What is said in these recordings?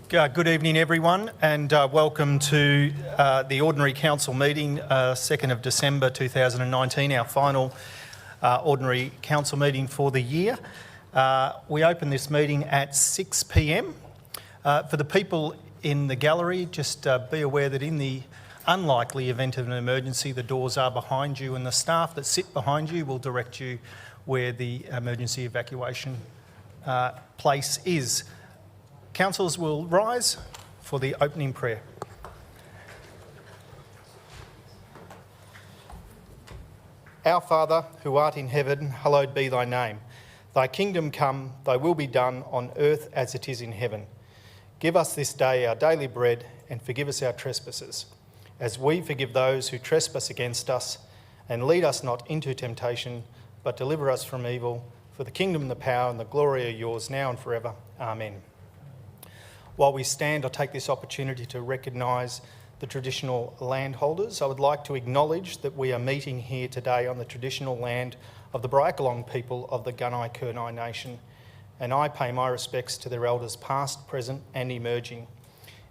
Good evening, everyone, and welcome to the Ordinary Council meeting, 2nd of December 2019, our final Ordinary Council meeting for the year. We open this meeting at 6 p.m. For the people in the gallery, just be aware that in the unlikely event of an emergency, the doors are behind you and the staff that sit behind you will direct you where the emergency evacuation place is. Councillors will rise for the opening prayer. Our Father, who art in heaven, hallowed be thy name. Thy kingdom come, thy will be done on earth as it is in heaven. Give us this day our daily bread and forgive us our trespasses, as we forgive those who trespass against us. And lead us not into temptation, but deliver us from evil. For the kingdom and the power and the glory are yours now and forever. Amen. While we stand, I take this opportunity to recognise the traditional landholders. I would like to acknowledge that we are meeting here today on the traditional land of the Bryakalong people of the Gunai-Kurnai Nation, and I pay my respects to their elders past, present and emerging.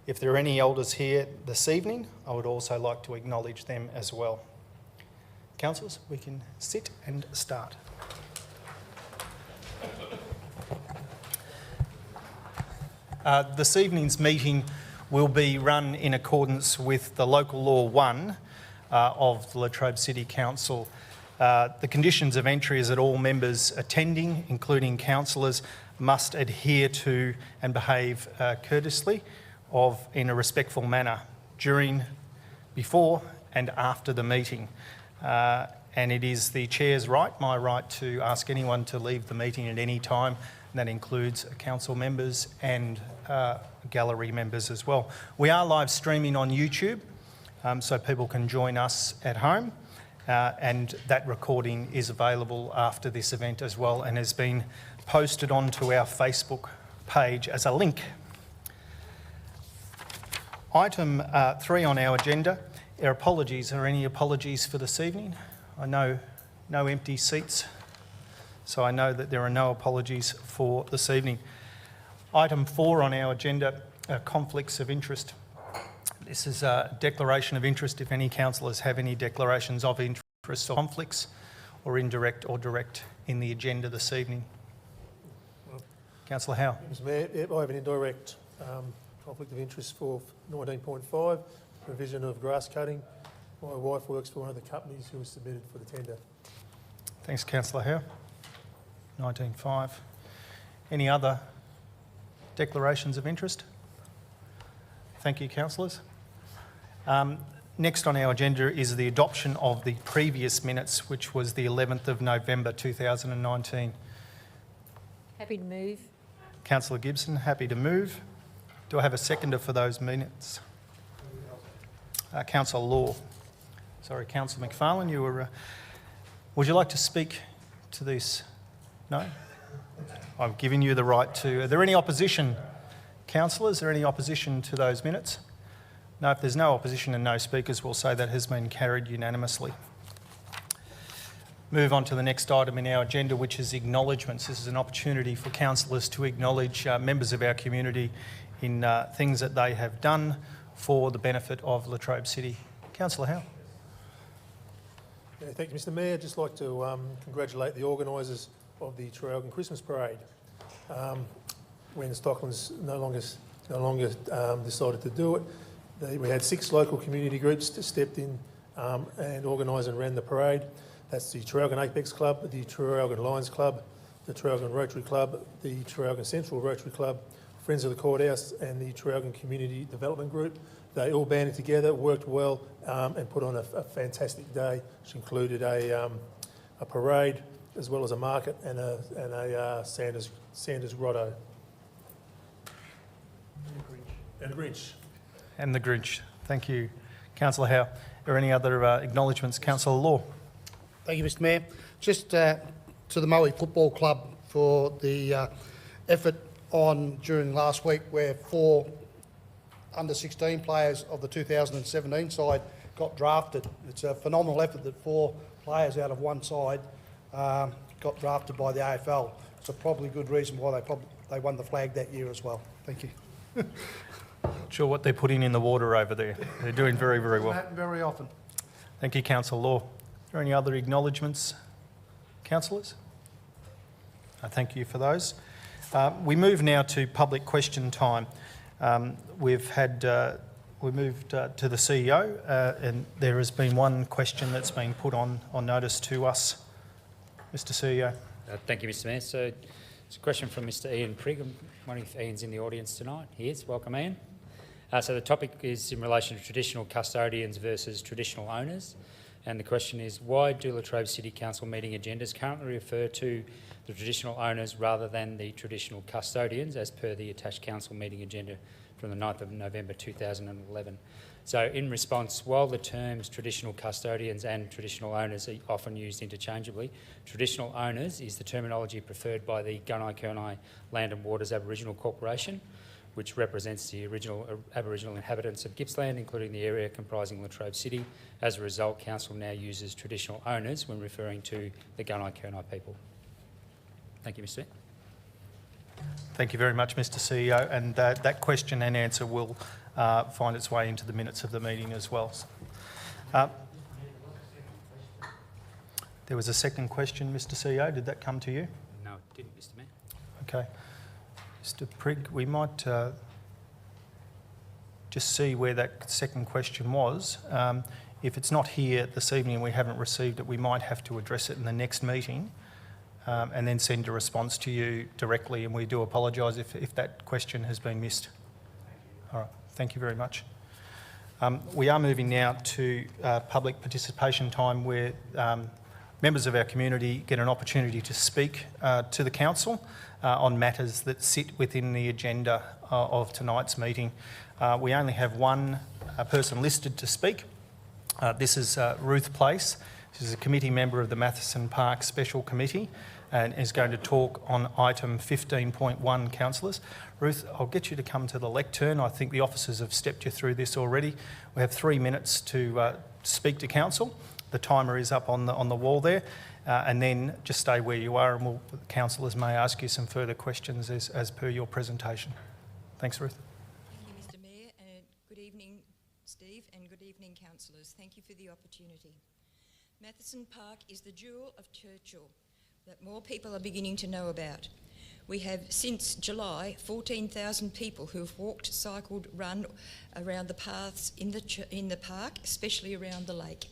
If there are any elders here this evening, I would also like to acknowledge them as well. Councillors, we can sit and start. This evening's meeting will be run in accordance with the Local Law 1 of the Latrobe City Council. The conditions of entry is that all members attending, including councillors, must adhere to and behave courteously in a respectful manner during, before and after the meeting. And it is the Chair's right, my right, to ask anyone to leave the meeting at any time. And that includes council members and gallery members as well. We are live streaming on YouTube, so people can join us at home. And that recording is available after this event as well and has been posted onto our Facebook page as a link. Item 3 on our agenda, our apologies. Are any apologies for this evening? I know no empty seats, so I know that there are no apologies for this evening. Item 4 on our agenda, conflicts of interest. This is a declaration of interest if any councillors have any declarations of interest or conflicts or indirect or direct in the agenda this evening. Councillor Howe. Mr Mayor, I have an indirect conflict of interest for 19.5, provision of grass cutting. My wife works for one of the companies who was submitted for the tender. Thanks, Councillor Howe. 19.5. Any other declarations of interest? Thank you, councillors. Next on our agenda is the adoption of the previous minutes, which was the 11th of November 2019. Happy to move. Councillor Gibson, happy to move. Do I have a seconder for those minutes? Councillor Law. Sorry, Councillor McFarlane, you were... would you like to speak to this? No? I've given you the right to... Are there any opposition? Councillors, is there any opposition to those minutes? No, if there's no opposition and no speakers, we'll say that has been carried unanimously. Move on to the next item in our agenda, which is acknowledgements. This is an opportunity for councillors to acknowledge members of our community in things that they have done for the benefit of Latrobe City. Councillor Howe. Yeah, thank you, Mr Mayor. I'd just like to congratulate the organisers of the Traralgon Christmas Parade. When Stockland's no longer decided to do it, we had 6 local community groups that stepped in and organised and ran the parade. That's the Traralgon Apex Club, the Traralgon Lions Club, the Traralgon Rotary Club, the Traralgon Central Rotary Club, Friends of the Courthouse and the Traralgon Community Development Group. They all banded together, worked well and put on a fantastic day, which included a parade as well as a market and a Sanders Grotto. And a Grinch. And the Grinch. Thank you, Councillor Howe. Are there any other acknowledgements? Councillor Law. Thank you, Mr Mayor. Just to the Moe Football Club for the effort on during last week where 4 under-16 players of the 2017 side got drafted. It's a phenomenal effort that 4 players out of one side got drafted by the AFL. It's a probably good reason why they won the flag that year as well. Thank you. Not sure what they're putting in the water over there. They're doing very, very well. Happen very often. Thank you, Councillor Law. Are there any other acknowledgements, councillors? Thank you for those. We move now to public question time. We moved to the CEO, and there has been one question that's been put on notice to us. Mr. CEO. Thank you, Mr. Mayor. So it's a question from Mr. Ian Prigg. I'm wondering if Ian's in the audience tonight. He is. Welcome, Ian. So the topic is in relation to traditional custodians versus traditional owners. And the question is, why do Latrobe City Council meeting agendas currently refer to the traditional owners rather than the traditional custodians, as per the attached council meeting agenda from the 9th of November 2011? So in response, while the terms traditional custodians and traditional owners are often used interchangeably, traditional owners is the terminology preferred by the Gunai Land and Waters Aboriginal Corporation, which represents the original Aboriginal inhabitants of Gippsland, including the area comprising Latrobe City. As a result, Council now uses traditional owners when referring to the Gunai people. Thank you, Mr. Mayor. Thank you very much, Mr. CEO, and that question and answer will find its way into the minutes of the meeting as well. There was a second question, Mr. CEO. Did that come to you? No, it didn't, Mr. Mayor. Okay. Mr. Prigg, we might just see where that second question was. If it's not here this evening and we haven't received it, we might have to address it in the next meeting and then send a response to you directly, and we do apologise if that question has been missed. All right, thank you very much. We are moving now to public participation time, where members of our community get an opportunity to speak to the council on matters that sit within the agenda of tonight's meeting. We only have one person listed to speak. This is Ruth Place. She's a committee member of the Matheson Park Special Committee and is going to talk on item 15.1, councillors. Ruth, I'll get you to come to the lectern. I think the officers have stepped you through this already. We have 3 minutes to speak to council. The timer is up on the wall there, and then just stay where you are, and councillors may ask you some further questions as per your presentation. Thanks, Ruth. Thank you, Mr. Mayor, and good evening, Steve, and good evening, councillors. Thank you for the opportunity. Matheson Park is the jewel of Churchill that more people are beginning to know about. We have, since July, 14,000 people who have walked, cycled, run around the paths in the park, especially around the lake.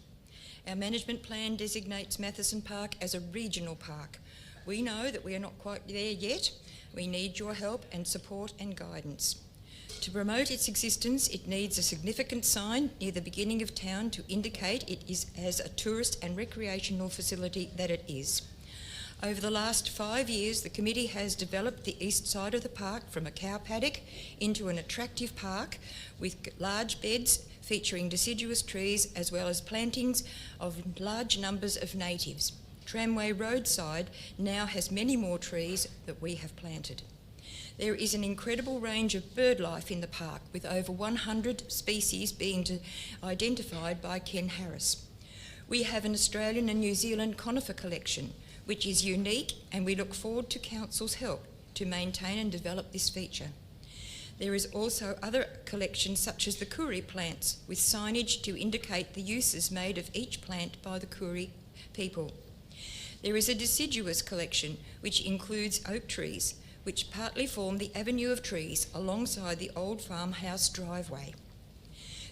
Our management plan designates Matheson Park as a regional park. We know that we are not quite there yet. We need your help and support and guidance. To promote its existence, it needs a significant sign near the beginning of town to indicate it is as a tourist and recreational facility that it is. Over the last 5 years, the committee has developed the east side of the park from a cow paddock into an attractive park with large beds featuring deciduous trees as well as plantings of large numbers of natives. Tramway Roadside now has many more trees that we have planted. There is an incredible range of bird life in the park, with over 100 species being identified by Ken Harris. We have an Australian and New Zealand conifer collection, which is unique, and we look forward to Council's help to maintain and develop this feature. There is also other collections such as the Koori plants, with signage to indicate the uses made of each plant by the Koori people. There is a deciduous collection which includes oak trees, which partly form the avenue of trees alongside the old farmhouse driveway.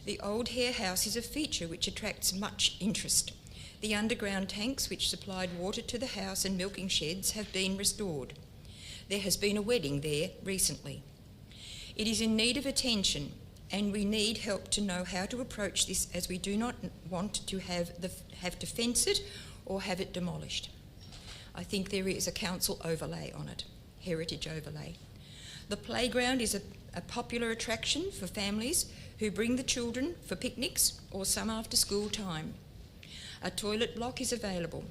The old hare house is a feature which attracts much interest. The underground tanks which supplied water to the house and milking sheds have been restored. There has been a wedding there recently. It is in need of attention, and we need help to know how to approach this, as we do not want to have to fence it or have it demolished. I think there is a council overlay on it, heritage overlay. The playground is a popular attraction for families who bring the children for picnics or some after school time. A toilet block is available.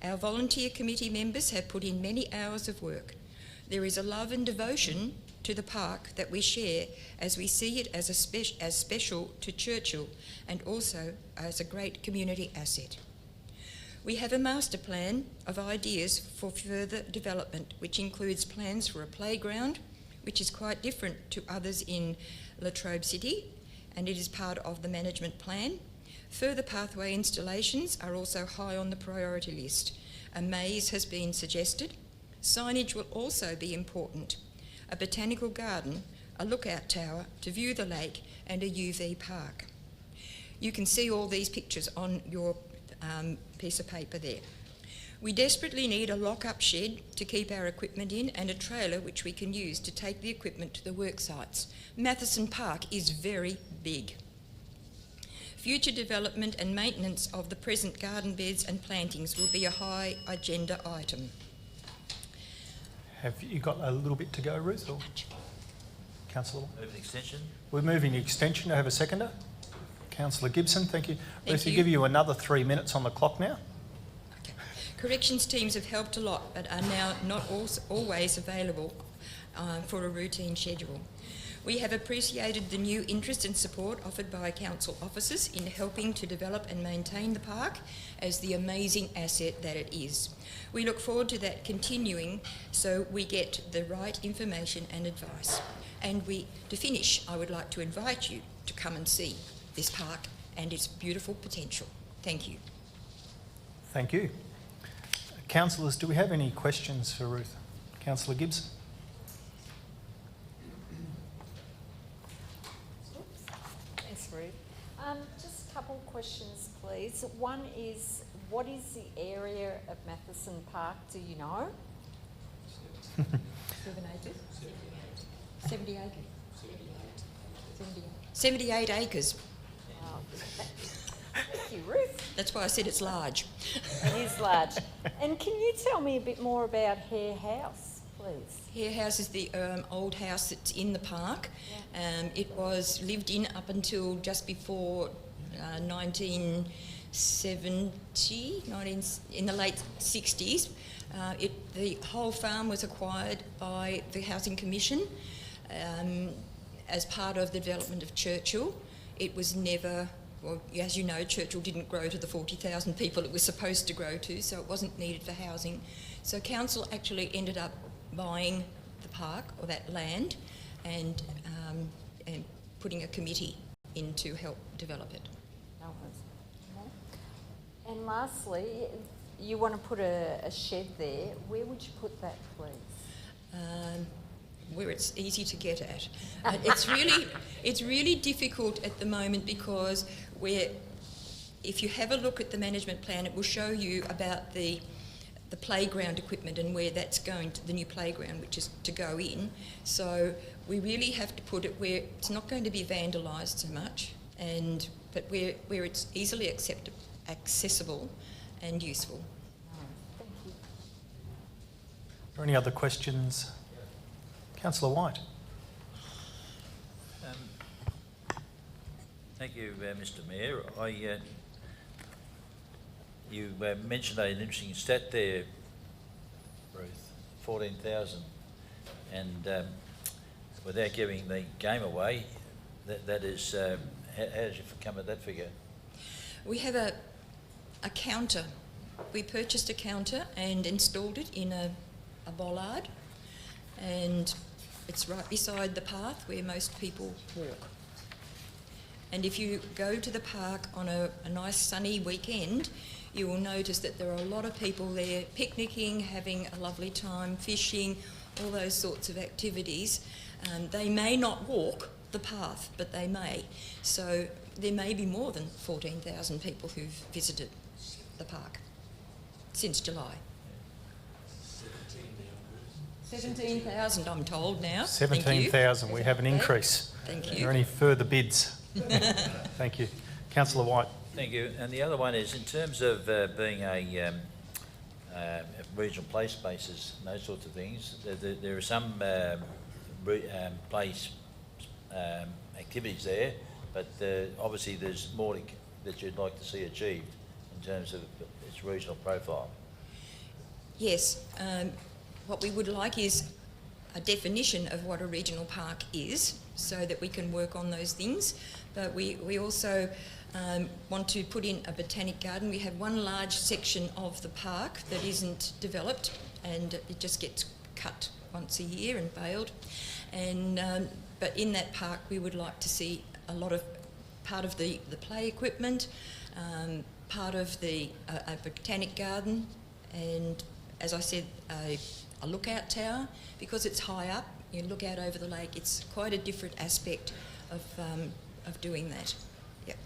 Our volunteer committee members have put in many hours of work. There is a love and devotion to the park that we share, as we see it as special to Churchill and also as a great community asset. We have a master plan of ideas for further development, which includes plans for a playground which is quite different to others in Latrobe City, and it is part of the management plan. Further pathway installations are also high on the priority list. A maze has been suggested. Signage will also be important. A botanical garden, a lookout tower to view the lake, and a UV park. You can see all these pictures on your piece of paper there. We desperately need a lock-up shed to keep our equipment in and a trailer which we can use to take the equipment to the work sites. Matheson Park is very big. Future development and maintenance of the present garden beds and plantings will be a high agenda item. Have you got a little bit to go, Ruth? Or Councillor? Move an extension. We're moving the extension. To have a seconder? Councillor Gibson, thank you. Thank Ruth, we you. give you another 3 minutes on the clock now. Okay. Corrections teams have helped a lot but are now not always available for a routine schedule. We have appreciated the new interest and support offered by council officers in helping to develop and maintain the park as the amazing asset that it is. We look forward to that continuing so we get the right information and advice. And to finish, I would like to invite you to come and see this park and its beautiful potential. Thank you. Thank you. Councillors, do we have any questions for Ruth? Councillor Gibson? Thanks, Ruth. Just a couple of questions, please. One is, what is the area of Matheson Park, do you know? 7 acres? 70 acres. 78 acres. Wow. Thank you, Ruth. That's why I said it's large. It is large. And can you tell me a bit more about Hare House, please? Hare House is the old house that's in the park. Yeah. It was lived in up until just before 1970, in the late 60s. The whole farm was acquired by the Housing Commission as part of the development of Churchill. It was never, well, as you know, Churchill didn't grow to the 40,000 people it was supposed to grow to, so it wasn't needed for housing. So council actually ended up buying the park, or that land, and putting a committee in to help develop it. No worries. And lastly, you want to put a shed there. Where would you put that, please? Where it's easy to get at. It's really difficult at the moment because if you have a look at the management plan, it will show you about the playground equipment and where that's going to, the new playground, which is to go in. So we really have to put it where it's not going to be vandalised so much, but where it's easily accessible and useful. Thank you. Are there any other questions? Councillor White. Thank you, Mr Mayor. You mentioned an interesting stat there, Ruth, 14,000. And without giving the game away, that is, how did you come at that figure? We have a counter. We purchased a counter and installed it in a bollard, and it's right beside the path where most people walk. And if you go to the park on a nice sunny weekend, you will notice that there are a lot of people there picnicking, having a lovely time, fishing, all those sorts of activities. They may not walk the path, but they may. So there may be more than 14,000 people who've visited the park since July. 17,000, I'm told now. 17,000. We have an increase. Thank Are there you. any further bids? Thank you. Councillor White. Thank you. And the other one is, in terms of being a regional play spaces and those sorts of things, there are some place activities there, but obviously there's more that you'd like to see achieved in terms of its regional profile. Yes. What we would like is a definition of what a regional park is so that we can work on those things. But we also want to put in a botanic garden. We have one large section of the park that isn't developed, and it just gets cut once a year and baled. and but in that park we would like to see a lot of part of the play equipment, part of the a botanic garden, and as I said, a lookout tower. Because it's high up, you look out over the lake. It's quite a different aspect of doing that. Yep.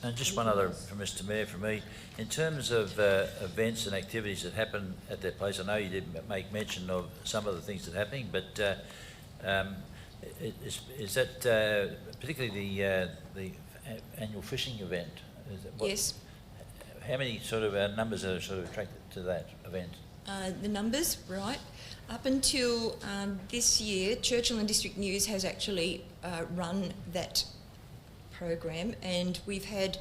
And just one other from Mr. Mayor from me. In terms of events and activities that happen at that place, I know you did make mention of some of the things that are happening, but is that particularly the annual fishing event? Is that Yes. How many sort of numbers are sort of attracted to that event? The numbers, right. Up until this year, Churchill and District News has actually run that program, and we've had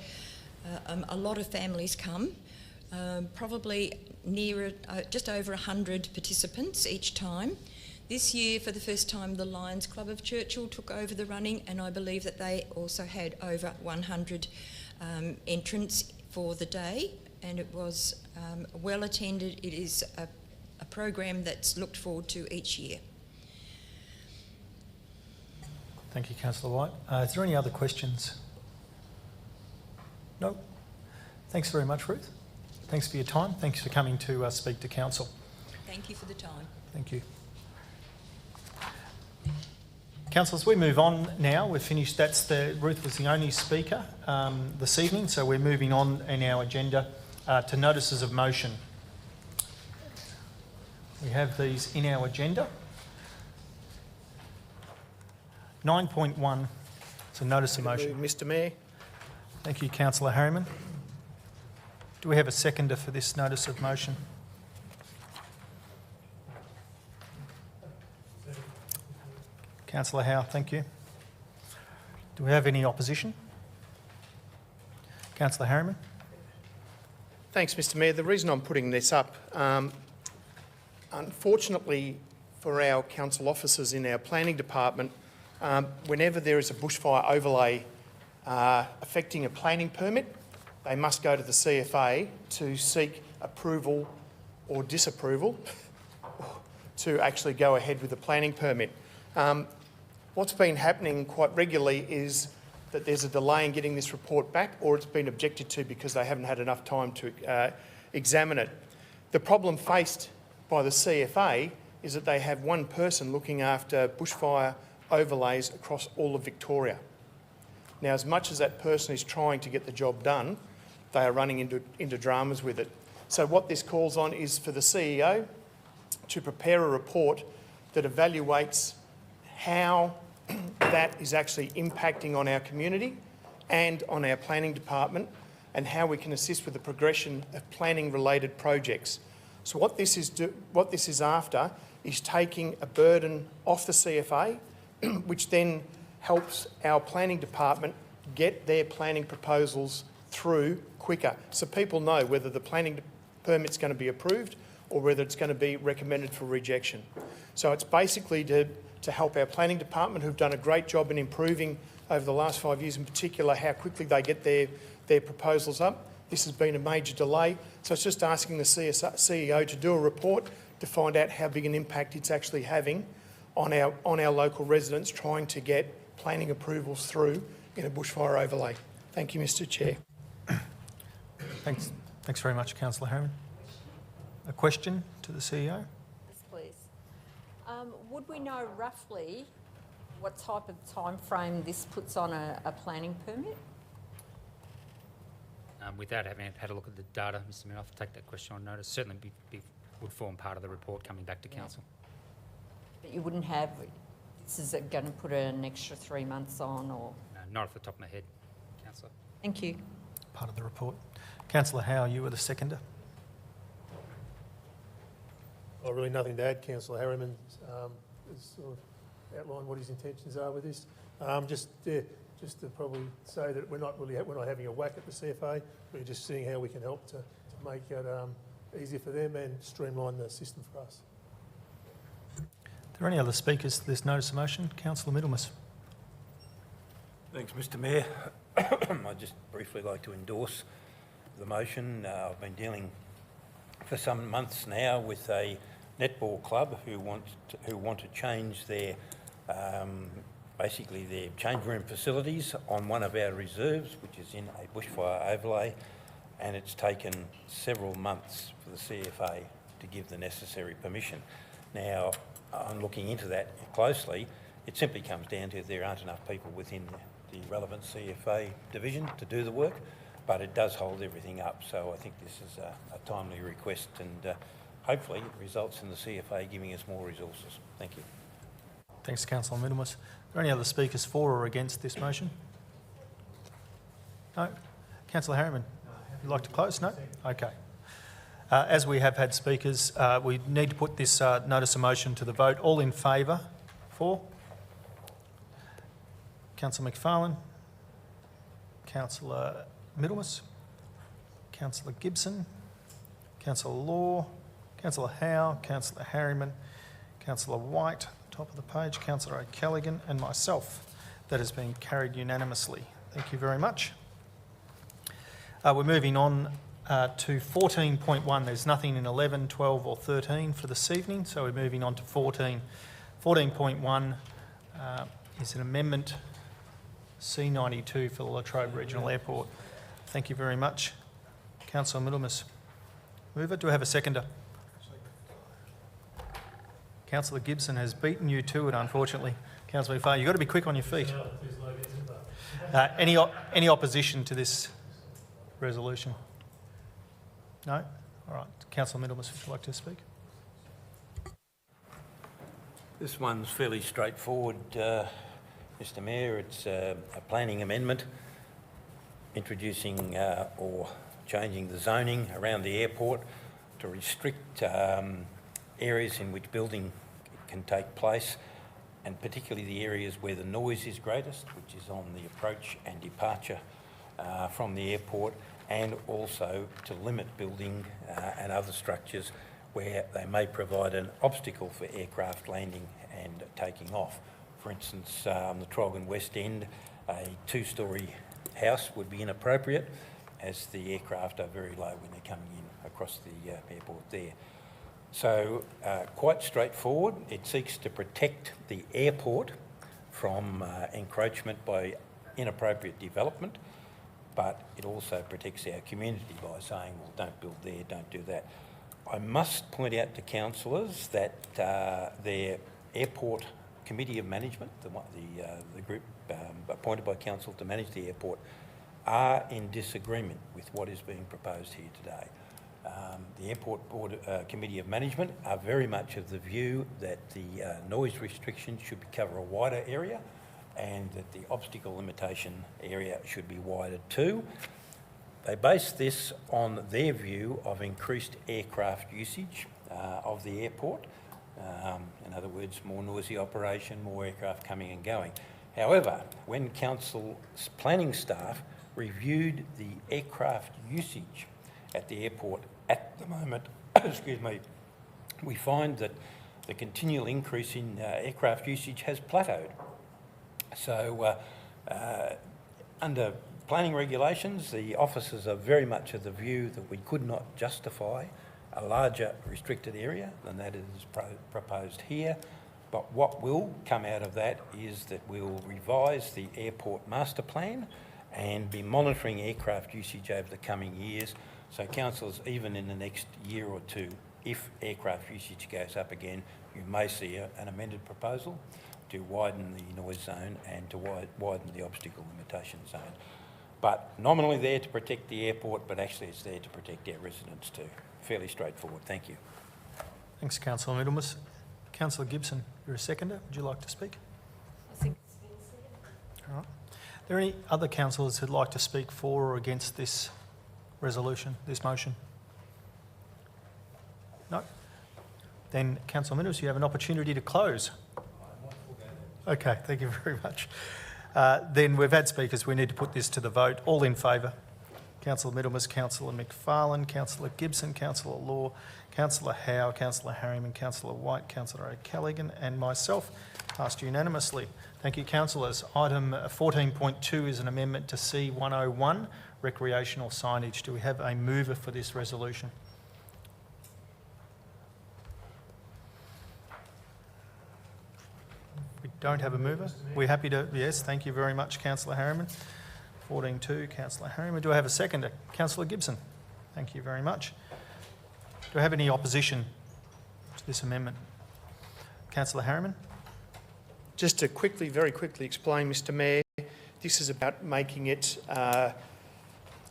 a lot of families come, probably near just over 100 participants each time. This year, for the first time, the Lions Club of Churchill took over the running, and I believe that they also had over 100 entrants for the day, and it was well attended. It is a program that's looked forward to each year. Thank you, Councillor White. Is there any other questions? No? Thanks very much, Ruth. Thanks for your time. Thanks for coming to speak to Council. Thank you for the time. Thank you. Councillors, we move on now. We've finished. Ruth was the only speaker this evening, so we're moving on in our agenda to notices of motion. We have these in our agenda. 9.1, it's a notice of motion. Mr. Mayor. Thank you, Councillor Harriman. Do we have a seconder for this notice of motion? Councillor Howe, thank you. Do we have any opposition? Councillor Harriman. Thanks, Mr. Mayor. The reason I'm putting this up, unfortunately for our council officers in our planning department, whenever there is a bushfire overlay affecting a planning permit, they must go to the CFA to seek approval or disapproval to actually go ahead with the planning permit. What's been happening quite regularly is that there's a delay in getting this report back, or it's been objected to because they haven't had enough time to examine it. The problem faced by the CFA is that they have one person looking after bushfire overlays across all of Victoria. Now, as much as that person is trying to get the job done, they are running into dramas with it. So what this calls on is for the CEO to prepare a report that evaluates how that is actually impacting on our community and on our planning department, and how we can assist with the progression of planning-related projects. So what this is after is taking a burden off the CFA, which then helps our planning department get their planning proposals through quicker, so people know whether the planning permit's going to be approved or whether it's going to be recommended for rejection. So it's basically to help our planning department, who've done a great job in improving over the last 5 years, in particular how quickly they get their proposals up. This has been a major delay, so it's just asking the CEO to do a report to find out how big an impact it's actually having on our local residents trying to get planning approvals through in a bushfire overlay. Thank you, Mr. Chair. Thanks very much, Councillor Harriman. A question to the CEO? Yes, please. Would we know roughly what type of time frame this puts on a planning permit? Without having had a look at the data, Mr. Mayor, I'll take that question on notice. Certainly would form part of the report coming back to Council. But you wouldn't have, this is going to put an extra 3 months on, or? No, not off the top of my head, Councillor. Thank you. Part of the report. Councillor Howe, you were the seconder. Oh, really nothing to add. Councillor Harriman has sort of outlined what his intentions are with this. Just to probably say that we're not having a whack at the CFA. We're just seeing how we can help to make it easier for them and streamline the system for us. Are there any other speakers to this notice of motion? Councillor Middlemas. Thanks, Mr. Mayor. I'd just briefly like to endorse the motion. I've been dealing for some months now with a netball club who want to change their basically their change room facilities on one of our reserves, which is in a bushfire overlay, and it's taken several months for the CFA to give the necessary permission. Now, I'm looking into that closely. It simply comes down to there aren't enough people within the relevant CFA division to do the work, but it does hold everything up. So I think this is a timely request, and hopefully it results in the CFA giving us more resources. Thank you. Thanks, Councillor Minimus. Are there any other speakers for or against this motion? No? Councillor Harriman, would you like to close? No? Okay. As we have had speakers, we need to put this notice of motion to the vote. All in favour? For? Councillor McFarlane? Councillor Middlemas? Councillor Gibson? Councillor Law? Councillor Howe? Councillor Harriman? Councillor White? Top of the page, Councillor O'Callaghan, and myself. That has been carried unanimously. Thank you very much. We're moving on to 14.1. There's nothing in 11, 12 or 13 for this evening, so we're moving on to 14. 14.1 is an amendment C92 for the Latrobe Regional Airport. Thank you very much. Councillor Middlemas. Mover, do I have a seconder? Councillor Gibson has beaten you to it, unfortunately. Councillor McFarlane, you've got to be quick on your feet. Any opposition to this resolution? No? All right. Councillor Middlemas, would you like to speak? This one's fairly straightforward, Mr Mayor. It's a planning amendment introducing or changing the zoning around the airport to restrict areas in which building can take place, and particularly the areas where the noise is greatest, which is on the approach and departure from the airport, and also to limit building and other structures where they may provide an obstacle for aircraft landing and taking off. For instance, on the Troggan West End, a two-storey house would be inappropriate as the aircraft are very low when they're coming in across the airport there. So quite straightforward. It seeks to protect the airport from encroachment by inappropriate development, but it also protects our community by saying, well, don't build there, don't do that. I must point out to councillors that their airport committee of management, the group appointed by council to manage the airport, are in disagreement with what is being proposed here today. The Airport Board Committee of Management are very much of the view that the noise restrictions should cover a wider area and that the obstacle limitation area should be wider too. They base this on their view of increased aircraft usage of the airport. In other words, more noisy operation, more aircraft coming and going. However, when council's planning staff reviewed the aircraft usage at the airport at the moment, excuse me, we find that the continual increase in aircraft usage has plateaued. So under planning regulations, the officers are very much of the view that we could not justify a larger restricted area than that is proposed here. But what will come out of that is that we'll revise the airport master plan and be monitoring aircraft usage over the coming years. So councillors, even in the next year or two, if aircraft usage goes up again, you may see an amended proposal to widen the noise zone and to widen the obstacle limitation zone. But nominally there to protect the airport, but actually it's there to protect our residents too. Fairly straightforward. Thank you. Thanks, Councillor Middlemas. Councillor Gibson, you're a seconder. Would you like to speak? I think it's been said. All right. Are there any other councillors who'd like to speak for or against this resolution, this motion? No? Then, Councillor Middlemas, you have an opportunity to close. Okay, thank you very much. Then we've had speakers. We need to put this to the vote. All in favour? Councillor Middlemas, Councillor McFarlane, Councillor Gibson, Councillor Law, Councillor Howe, Councillor Harriman, Councillor White, Councillor O'Callaghan and myself. Passed unanimously. Thank you, councillors. Item 14.2 is an amendment to C101, recreational signage. Do we have a mover for this resolution? don't have a mover. We're happy to, yes, thank you very much, Councillor Harriman. 14-2, Councillor Harriman. Do I have a seconder? Councillor Gibson. Thank you very much. Do I have any opposition to this amendment? Councillor Harriman. Just to very quickly explain, Mr Mayor, this is about making it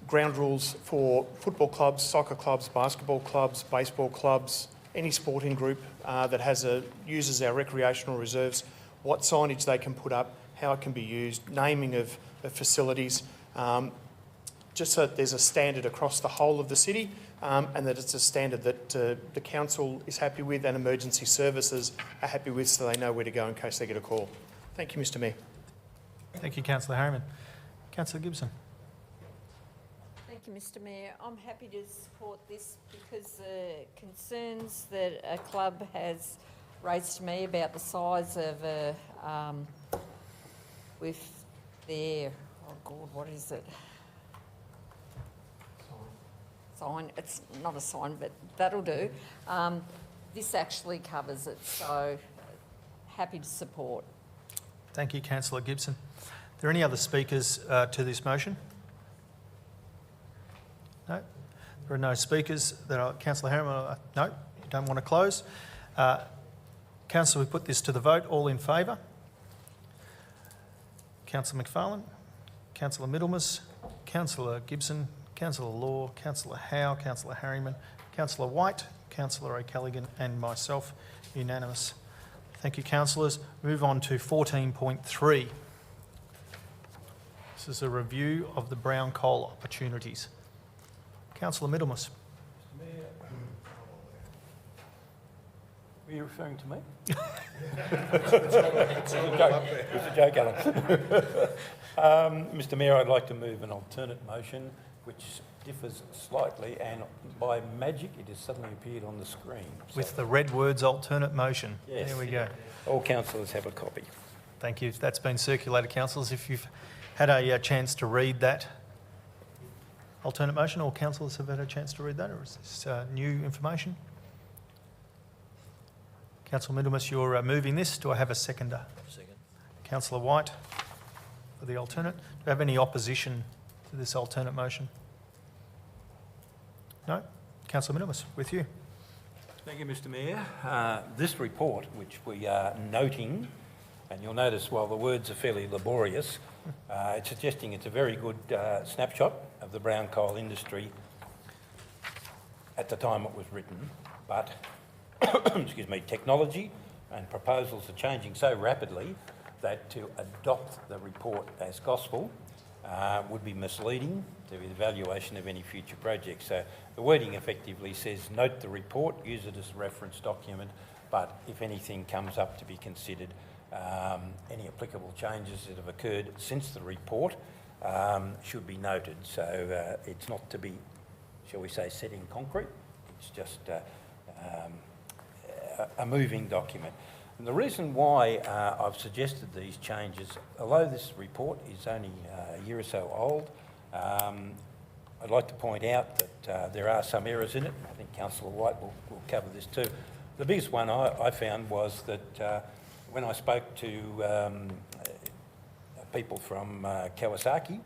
ground rules for football clubs, soccer clubs, basketball clubs, baseball clubs, any sporting group that uses our recreational reserves, what signage they can put up, how it can be used, naming of facilities, just so that there's a standard across the whole of the city and that it's a standard that the council is happy with and emergency services are happy with, so they know where to go in case they get a call. Thank you, Mr Mayor. Thank you, Councillor Harriman. Councillor Gibson. Thank you, Mr Mayor. I'm happy to support this because the concerns that a club has raised to me about the size of with their, oh God, what is it? Sign. It's not a sign, but that'll do. This actually covers it, so happy to support. Thank you, Councillor Gibson. Are there any other speakers to this motion? No? There are no speakers. Councillor Harriman, no, you don't want to close. Councillor, we put this to the vote. All in favour? Councillor McFarlane, Councillor Middlemas, Councillor Gibson, Councillor Law, Councillor Howe, Councillor Harriman, Councillor White, Councillor O'Callaghan and myself, unanimous. Thank you, councillors. Move on to 14.3. This is a review of the brown coal opportunities. Councillor Middlemas. Were you referring to me? It's a joke, Alan. Mr Mayor, I'd like to move an alternate motion which differs slightly, and by magic it has suddenly appeared on the screen. So With the red words alternate motion. Yes. There we go. all councillors have a copy. Thank you. That's been circulated, councillors. If you've had a chance to read that alternate motion, all councillors have had a chance to read that, or is this new information? Councillor Middlemas, you're moving this. Do I have a seconder? Second. Councillor White for the alternate. Do you have any opposition to this alternate motion? No? Councillor Middlemas, with you. Thank you, Mr Mayor. This report, which we are noting, and you'll notice while the words are fairly laborious, it's suggesting it's a very good snapshot of the brown coal industry at the time it was written, but excuse me, technology and proposals are changing so rapidly that to adopt the report as gospel would be misleading to the evaluation of any future project. So the wording effectively says, note the report, use it as a reference document, but if anything comes up to be considered, any applicable changes that have occurred since the report should be noted. So it's not to be, shall we say, set in concrete, it's just a moving document. And the reason why I've suggested these changes, although this report is only a year or so old, I'd like to point out that there are some errors in it. I think Councillor White will cover this too. The biggest one I found was that when I spoke to people from Kawasaki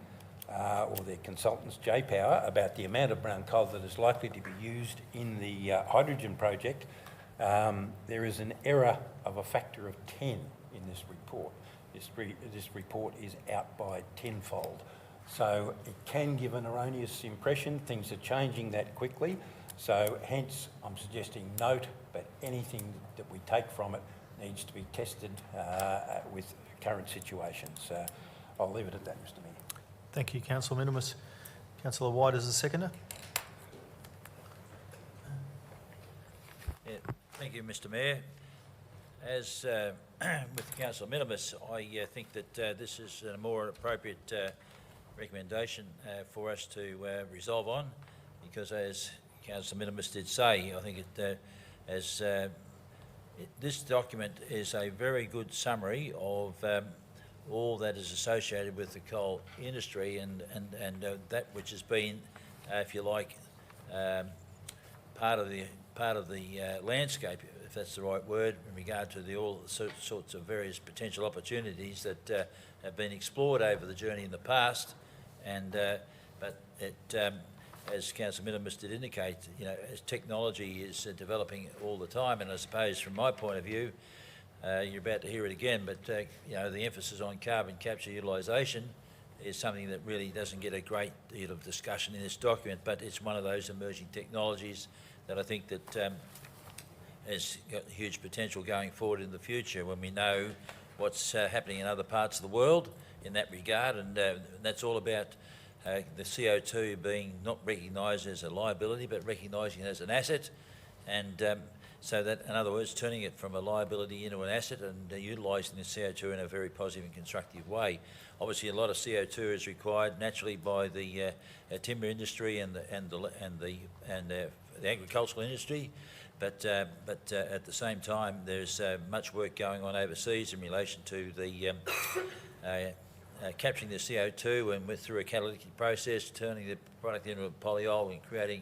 or their consultants, J-Power, about the amount of brown coal that is likely to be used in the hydrogen project, there is an error of a factor of 10 in this report. This report is out by tenfold. So it can give an erroneous impression. Things are changing that quickly. So hence I'm suggesting note, but anything that we take from it needs to be tested with current situations. So I'll leave it at that, Mr Mayor. Thank you, Councillor Minimus. Councillor White as the seconder. Yeah, thank you, Mr Mayor. As with Councillor Minimus, I think that this is a more appropriate recommendation for us to resolve on, because as Councillor Minimus did say, I think this document is a very good summary of all that is associated with the coal industry and that which has been, if you like, part of the landscape if that's the right word, in regard to all sorts of various potential opportunities that have been explored over the journey in the past, and but as Councillor Minimus did indicate, as technology is developing all the time, and I suppose from my point of view, you're about to hear it again, but the emphasis on carbon capture utilisation is something that really doesn't get a great deal of discussion in this document, but it's one of those emerging technologies that I think that has got huge potential going forward in the future when we know what's happening in other parts of the world in that regard, and that's all about the CO2 being not recognised as a liability but recognising it as an asset, and so that, in other words, turning it from a liability into an asset and utilising the CO2 in a very positive and constructive way. Obviously, a lot of CO2 is required naturally by the timber industry and the agricultural industry, but at the same time, there's much work going on overseas in relation to the capturing the CO2 and through a catalytic process, turning the product into a polyol and creating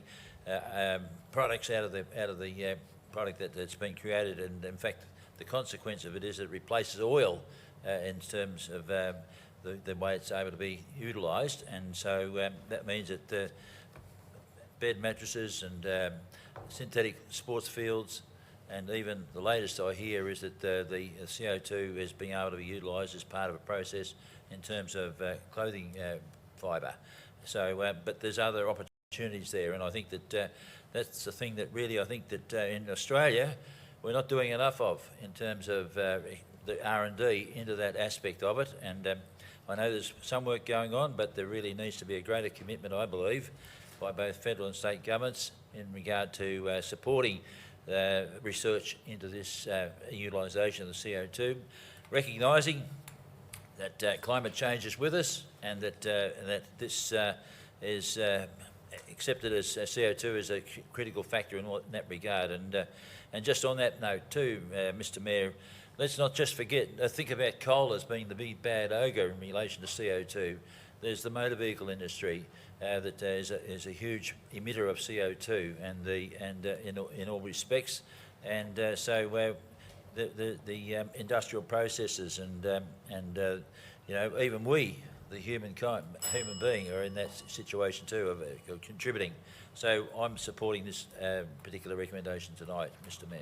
products out of the product that's been created. And in fact, the consequence of it is it replaces oil in terms of the way it's able to be utilised, and so that means that bed mattresses and synthetic sports fields, and even the latest I hear is that the CO2 is being able to be utilised as part of a process in terms of clothing fibre. So, but there's other opportunities there, and I think that that's the thing that really I think that in Australia we're not doing enough of in terms of the R&D into that aspect of it, and I know there's some work going on, but there really needs to be a greater commitment, I believe, by both federal and state governments in regard to supporting research into this utilisation of the CO2, recognising that climate change is with us, and that this is accepted as CO2 as a critical factor in that regard. And just on that note too, Mr Mayor, let's not just forget, think about coal as being the big bad ogre in relation to CO2. There's the motor vehicle industry that is a huge emitter of CO2, and in all respects, and so the industrial processes and even we, the human being, are in that situation too of contributing. So I'm supporting this particular recommendation tonight, Mr Mayor.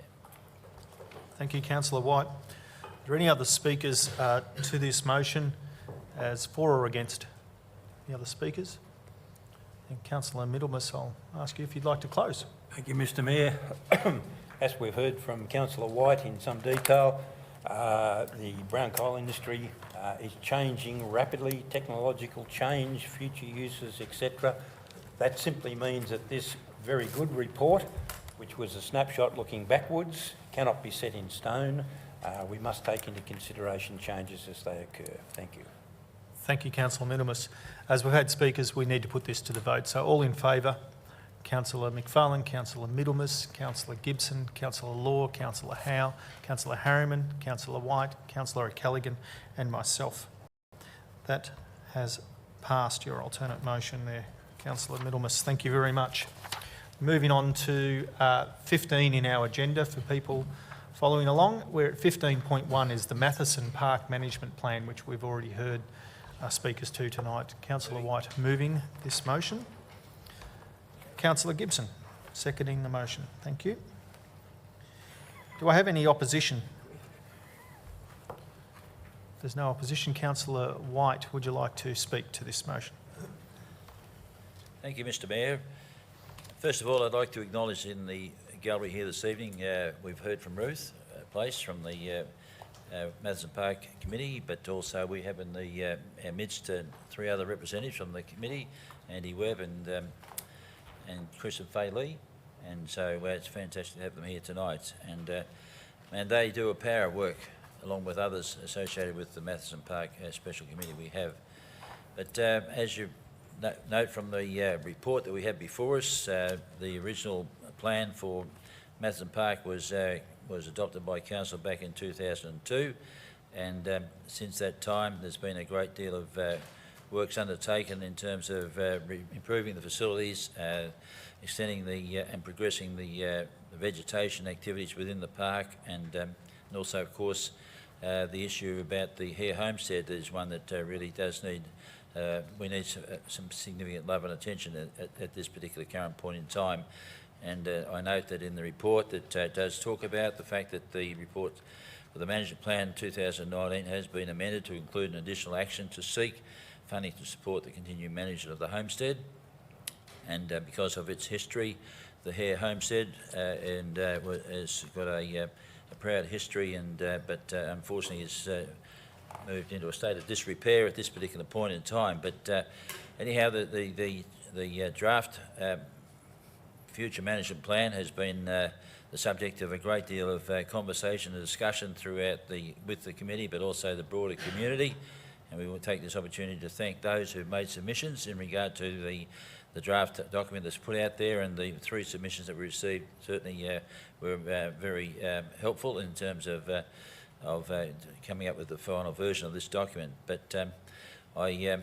Thank you, Councillor White. Are there any other speakers to this motion as for or against? Any other speakers? And Councillor Middlemas, I'll ask you if you'd like to close. Thank you, Mr Mayor. As we've heard from Councillor White in some detail, the brown coal industry is changing rapidly, technological change, future uses, etc. That simply means that this very good report, which was a snapshot looking backwards, cannot be set in stone. We must take into consideration changes as they occur. Thank you. Thank you, Councillor Minimus. As we've had speakers, we need to put this to the vote. So all in favour, Councillor McFarlane, Councillor Middlemas, Councillor Gibson, Councillor Law, Councillor Howe, Councillor Harriman, Councillor White, Councillor O'Callaghan and myself. That has passed your alternate motion there, Councillor Middlemas. Thank you very much. Moving on to 15 in our agenda for people following along. We're at 15.1 is the Matheson Park Management Plan, which we've already heard speakers to tonight. Councillor White moving this motion. Councillor Gibson seconding the motion. Thank you. Do I have any opposition? If there's no opposition, Councillor White, would you like to speak to this motion? Thank you, Mr Mayor. First of all, I'd like to acknowledge in the gallery here this evening, we've heard from Ruth Place from the Matheson Park Committee, but also we have in our midst three other representatives from the committee, Andy Webb and Chris and Fay Lee, and so it's fantastic to have them here tonight. And they do a power of work along with others associated with the Matheson Park Special Committee we have. But as you note from the report that we have before us, the original plan for Matheson Park was adopted by Council back in 2002, and since that time there's been a great deal of works undertaken in terms of improving the facilities, extending and progressing the the vegetation activities within the park, and also, of course, the issue about the Hare Homestead is one that really does need, we need some significant love and attention at this particular current point in time. And I note that in the report that does talk about the fact that the report for the Management Plan 2019 has been amended to include an additional action to seek funding to support the continued management of the homestead. And because of its history, the Hare Homestead has got a proud history, and but unfortunately is moved into a state of disrepair at this particular point in time. But anyhow, the draft future management plan has been the subject of a great deal of conversation and discussion throughout with the committee, but also the broader community. And we will take this opportunity to thank those who've made submissions in regard to the draft document that's put out there, and the 3 submissions that we received certainly were very helpful in terms of coming up with the final version of this document. But I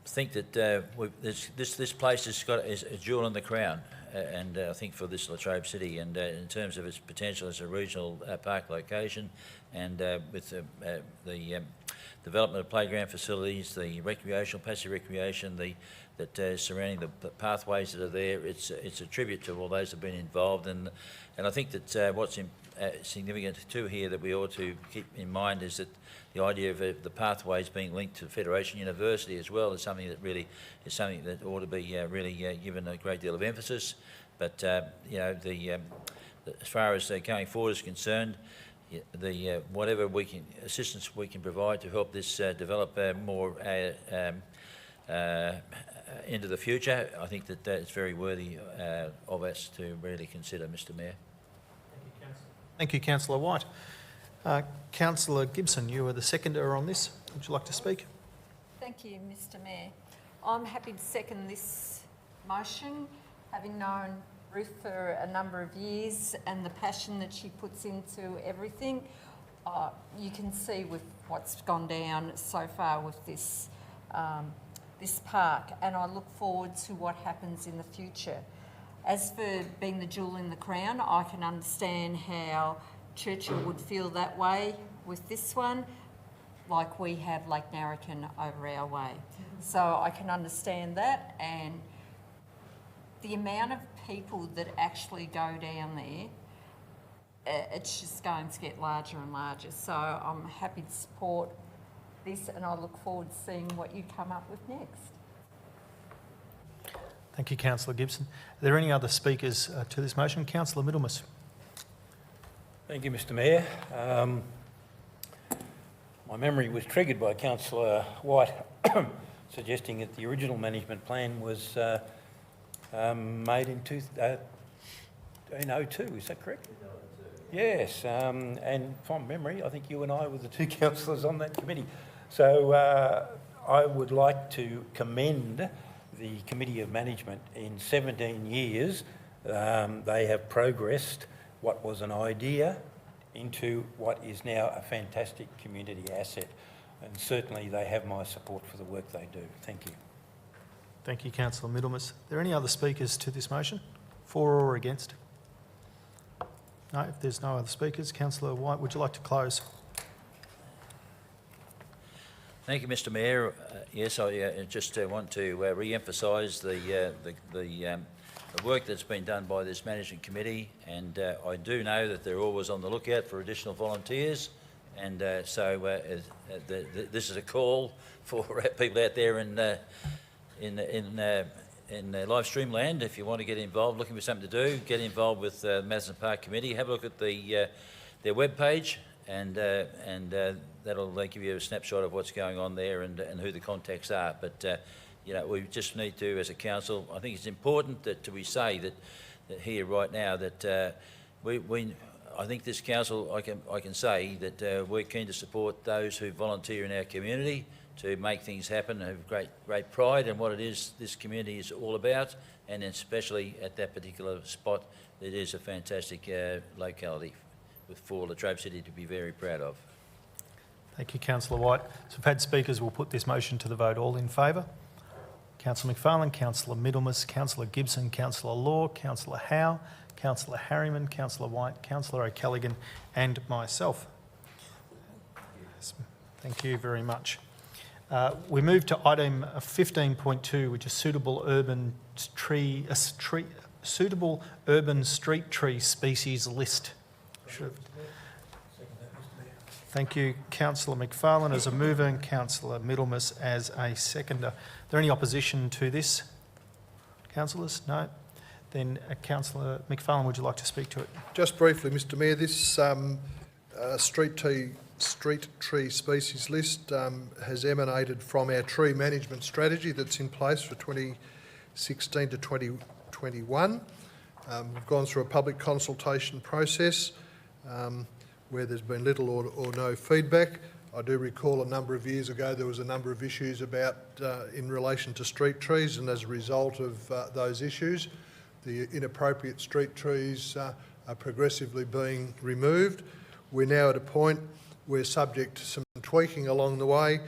think that this place is a jewel in the crown, and I think for this Latrobe City, and in terms of its potential as a regional park location, and with the development of playground facilities, the passive recreation, that surrounding the pathways that are there, it's a tribute to all those who have been involved, and I think that what's significant too here that we ought to keep in mind is that the idea of the pathways being linked to Federation University as well is something that really is something that ought to be really given a great deal of emphasis. But you know, as far as going forward is concerned, whatever assistance we can provide to help this develop more into the future, I think that it's very worthy of us to really consider, Mr. Mayor. Thank you, Councillor White. Councillor Gibson, you are the seconder on this. Would you like to speak? Thank you, Mr. Mayor. I'm happy to second this motion, having known Ruth for a number of years and the passion that she puts into everything. You can see with what's gone down so far with this this park, and I look forward to what happens in the future. As for being the jewel in the crown, I can understand how Churchill would feel that way with this one, like we have Lake Narracon over our way. So I can understand that, and the amount of people that actually go down there, it's just going to get larger and larger. So I'm happy to support this, and I look forward to seeing what you come up with next. Thank you, Councillor Gibson. Are there any other speakers to this motion? Councillor Middlemas. Thank you, Mr. Mayor. My memory was triggered by Councillor White suggesting that the original management plan was made in 2002, is that correct? Yes, and from memory, I think you and I were the 2 councillors on that committee. So I would like to commend the Committee of Management. In 17 years, they have progressed what was an idea into what is now a fantastic community asset. And certainly they have my support for the work they do. Thank you. Thank you, Councillor Middlemas. Are there any other speakers to this motion, for or against? No, if there's no other speakers, Councillor White, would you like to close? Thank you, Mr. Mayor. Yes, I just want to re-emphasise the work that's been done by this management committee, and I do know that they're always on the lookout for additional volunteers, and so this is a call for people out there in live stream land. If you want to get involved, looking for something to do, get involved with the Madison Park Committee. Have a look at their web page, and that'll give you a snapshot of what's going on there and who the contacts are. But you know, we just need to, as a council, I think it's important that we say that here right now that I think this council, I can say that we're keen to support those who volunteer in our community to make things happen, and have great pride in what it is this community is all about, and especially at that particular spot, it is a fantastic locality for Latrobe City to be very proud of. Thank you, Councillor White. So we've had speakers. We'll put this motion to the vote. All in favour? Councillor McFarlane, Councillor Middlemas, Councillor Gibson, Councillor Law, Councillor Howe, Councillor Harriman, Councillor White, Councillor O'Callaghan and myself. Thank you very much. We move to item 15.2, which is suitable urban street tree species list. Thank you, Councillor McFarlane as a mover and Councillor Middlemas as a seconder. Are there any opposition to this? Councillors? No? Then Councillor McFarlane, would you like to speak to it? Just briefly, Mr Mayor, this street tree species list has emanated from our tree management strategy that's in place for 2016 to 2021. We've gone through a public consultation process where there's been little or no feedback. I do recall a number of years ago there was a number of issues about in relation to street trees, and as a result of those issues, the inappropriate street trees are progressively being removed. We're now at a point where, subject to some tweaking along the way,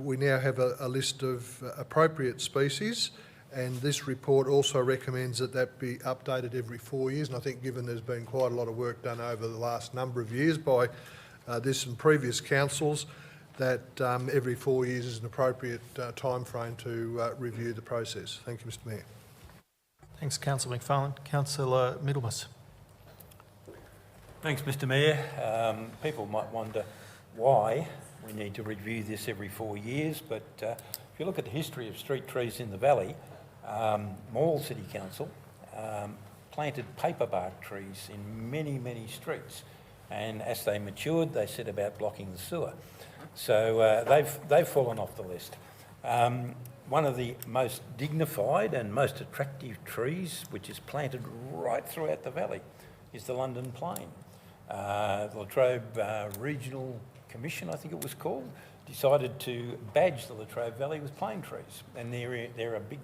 we now have a list of appropriate species, and this report also recommends that that be updated every 4 years. And I think, given there's been quite a lot of work done over the last number of years by this and previous councils, that every 4 years is an appropriate time frame to review the process. Thank you, Mr Mayor. Thanks, Councillor McFarlane. Councillor Middlemas. Thanks, Mr Mayor. People might wonder why we need to review this every 4 years, but if you look at the history of street trees in the Valley, Morwell City Council planted paperbark trees in many, many streets, and as they matured, they set about blocking the sewer. So they've fallen off the list. One of the most dignified and most attractive trees, which is planted right throughout the valley, is the London Plane. The Latrobe Regional Commission, I think it was called, decided to badge the Latrobe Valley with plane trees, and there are big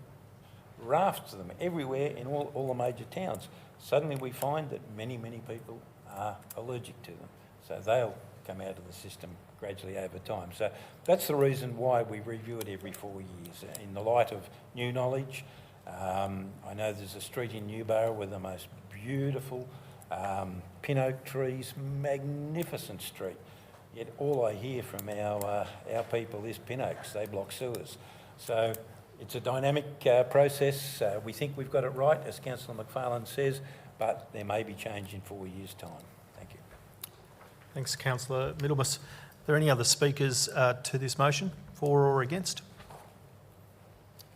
rafts of them everywhere in all the major towns. Suddenly we find that many, many people are allergic to them, so they'll come out of the system gradually over time. So that's the reason why we review it every 4 years, in the light of new knowledge. I know there's a street in Newborough with the most beautiful pin oak trees, magnificent street. Yet all I hear from our people is pin oaks. They block sewers. So it's a dynamic process. We think we've got it right, as Councillor McFarlane says, but there may be change in 4 years' time. Thank you. Thanks, Councillor Middlemas. Are there any other speakers to this motion, for or against?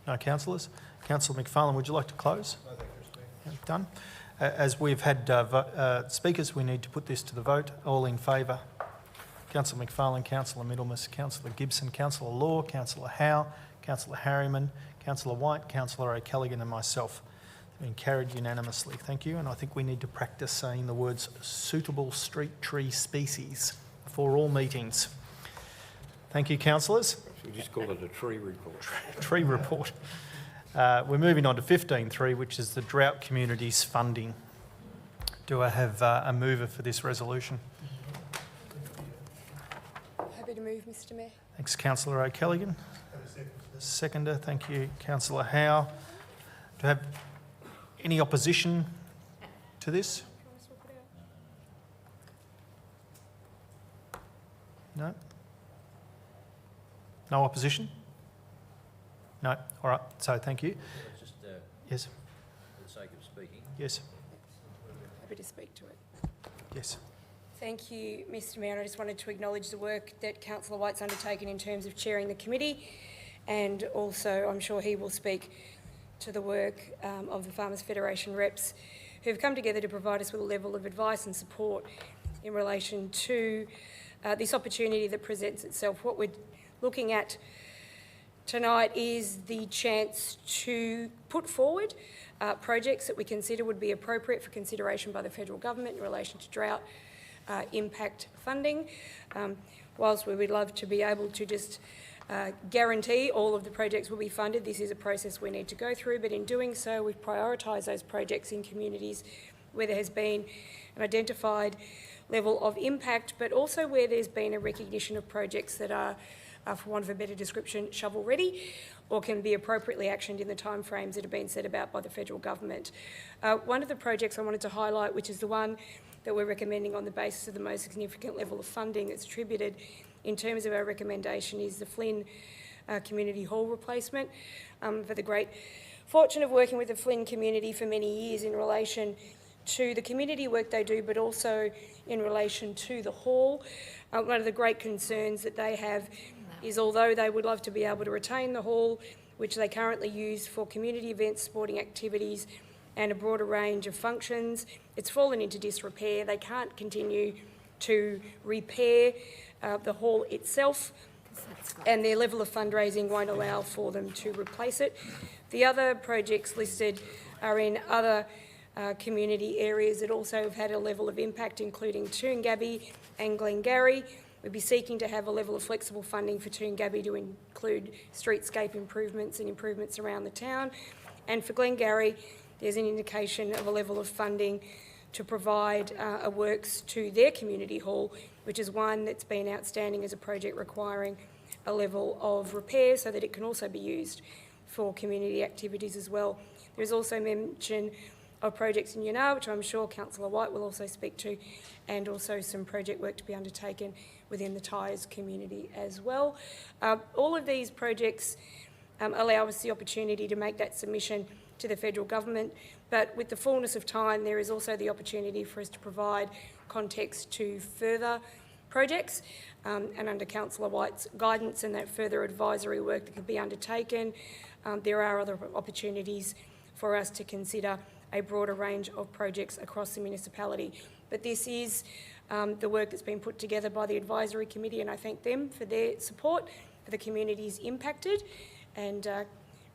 No councillors. Councillor McFarlane, would you like to close? No, thank you, Mr Mayor. Done. As we've had speakers, we need to put this to the vote. All in favour? Councillor McFarlane, Councillor Middlemas, Councillor Gibson, Councillor Law, Councillor Howe, Councillor Harriman, Councillor White, Councillor O'Callaghan and myself. Been carried unanimously. Thank you. And I think we need to practice saying the words suitable street tree species for all meetings. Thank you, councillors. We just call it a tree report. Tree report. We're moving on to 15.3, which is the Drought Communities Funding. Do I have a mover for this resolution? Happy to move, Mr Mayor. Thanks, Councillor O'Callaghan. Seconder. Thank you, Councillor Howe. Do I have any opposition to this? No? No opposition? No? All right. So thank you. Just Yes. for the sake of speaking. Yes. Happy to speak to it. Yes. Thank you, Mr Mayor. I just wanted to acknowledge the work that Councillor White's undertaken in terms of chairing the committee, and also I'm sure he will speak to the work of the Farmers Federation reps who have come together to provide us with a level of advice and support in relation to this opportunity that presents itself. What we're looking at tonight is the chance to put forward projects that we consider would be appropriate for consideration by the federal government in relation to drought impact funding. Whilst we would love to be able to just guarantee all of the projects will be funded, this is a process we need to go through, but in doing so we've prioritised those projects in communities where there has been an identified level of impact, but also where there's been a recognition of projects that are, for want of a better description, shovel-ready, or can be appropriately actioned in the timeframes that have been set about by the federal government. One of the projects I wanted to highlight, which is the one that we're recommending on the basis of the most significant level of funding that's attributed in terms of our recommendation, is the Flynn Community Hall replacement. For the great fortune of working with the Flynn community for many years in relation to the community work they do, but also in relation to the hall. One of the great concerns that they have is, although they would love to be able to retain the hall, which they currently use for community events, sporting activities and a broader range of functions, it's fallen into disrepair. They can't continue to repair the hall itself, and their level of fundraising won't allow for them to replace it. The other projects listed are in other community areas that also have had a level of impact, including Toongabbie and Glengarry. We'd be seeking to have a level of flexible funding for Toongabbie to include streetscape improvements and improvements around the town. And for Glengarry, there's an indication of a level of funding to provide a works to their community hall, which is one that's been outstanding as a project requiring a level of repair so that it can also be used for community activities as well. There's also mention of projects in Yunnar, which I'm sure Councillor White will also speak to, and also some project work to be undertaken within the Tyres community as well. All of these projects allow us the opportunity to make that submission to the federal government, but with the fullness of time, there is also the opportunity for us to provide context to further projects, and under Councillor White's guidance and that further advisory work that could be undertaken, there are other opportunities for us to consider a broader range of projects across the municipality. But this is the work that's been put together by the advisory committee, and I thank them for their support for the communities impacted, and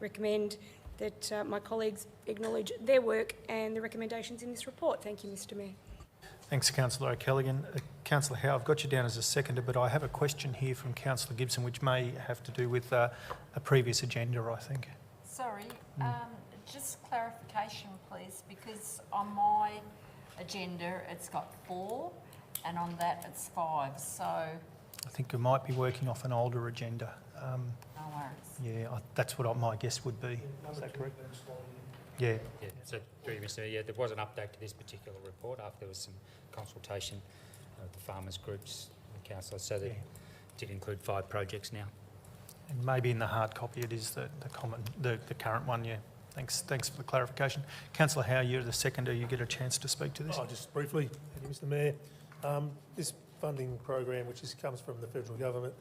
recommend that my colleagues acknowledge their work and the recommendations in this report. Thank you, Mr Mayor. Thanks, Councillor O'Callaghan. Councillor Howe, I've got you down as a seconder, but I have a question here from Councillor Gibson, which may have to do with a previous agenda, I think. Sorry, just clarification, please, because on my agenda it's got 4 and on that it's 5, so... I think you might be working off an older agenda. No worries. Yeah, that's what my guess would be. Is that correct? Yeah. Yeah, so through you, Mr. Mayor, yeah, there was an update to this particular report after there was some consultation with the farmers groups and councillors, so they did include 5 projects now. And maybe in the hard copy it is the current one, yeah. Thanks for the clarification. Councillor Howe, you're the seconder, you get a chance to speak to this. Just briefly, thank you, Mr Mayor. This funding program, which comes from the federal government,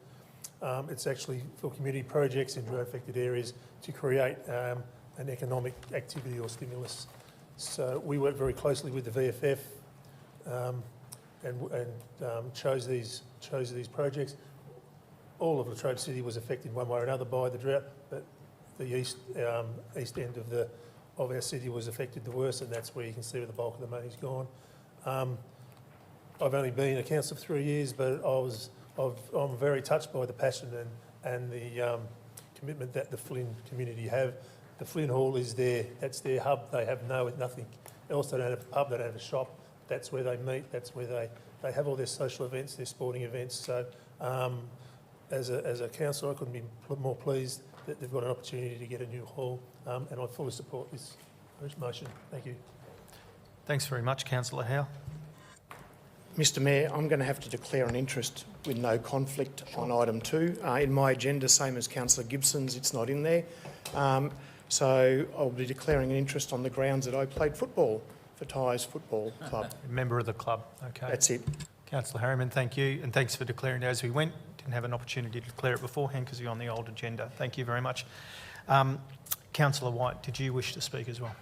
it's actually for community projects in drought-affected areas to create an economic activity or stimulus. So we work very closely with the VFF and chose these projects. All of Latrobe City was affected one way or another by the drought, but the east end of our city was affected the worst, and that's where you can see where the bulk of the money's gone. I've only been a councillor for 3 years, but I'm very touched by the passion and the commitment that the Flynn community have. The Flynn Hall is that's their hub. They have nothing else. They don't have a pub, they don't have a shop. That's where they meet, that's where they have all their social events, their sporting events. So as a councillor, I couldn't be more pleased that they've got an opportunity to get a new hall, and I fully support this motion. Thank you. Thanks very much, Councillor Howe. Mr Mayor, I'm going to have to declare an interest with no conflict on item 2. In my agenda, same as Councillor Gibson's, it's not in there. So I'll be declaring an interest on the grounds that I played football for Tyres Football Club. Member of the club, okay. That's it. Councillor Harriman, thank you, and thanks for declaring it as we went. Didn't have an opportunity to declare it beforehand because you're on the old agenda. Thank you very much. Councillor White, did you wish to speak as well?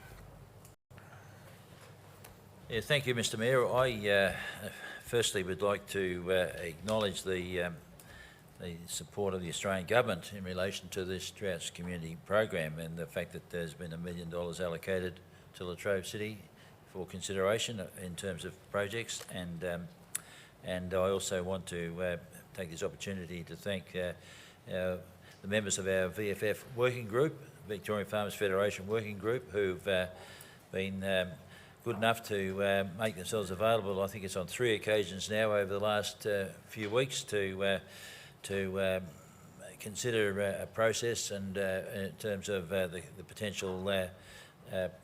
Yeah, thank you, Mr Mayor. I firstly would like to acknowledge the support of the Australian Government in relation to this Droughts Community Program, and the fact that there's been $1 million allocated to Latrobe City for consideration in terms of projects, and I also want to take this opportunity to thank the members of our VFF working group, Victorian Farmers Federation working group, who've been good enough to make themselves available. I think it's on 3 occasions now over the last few weeks to consider a process and in terms of the potential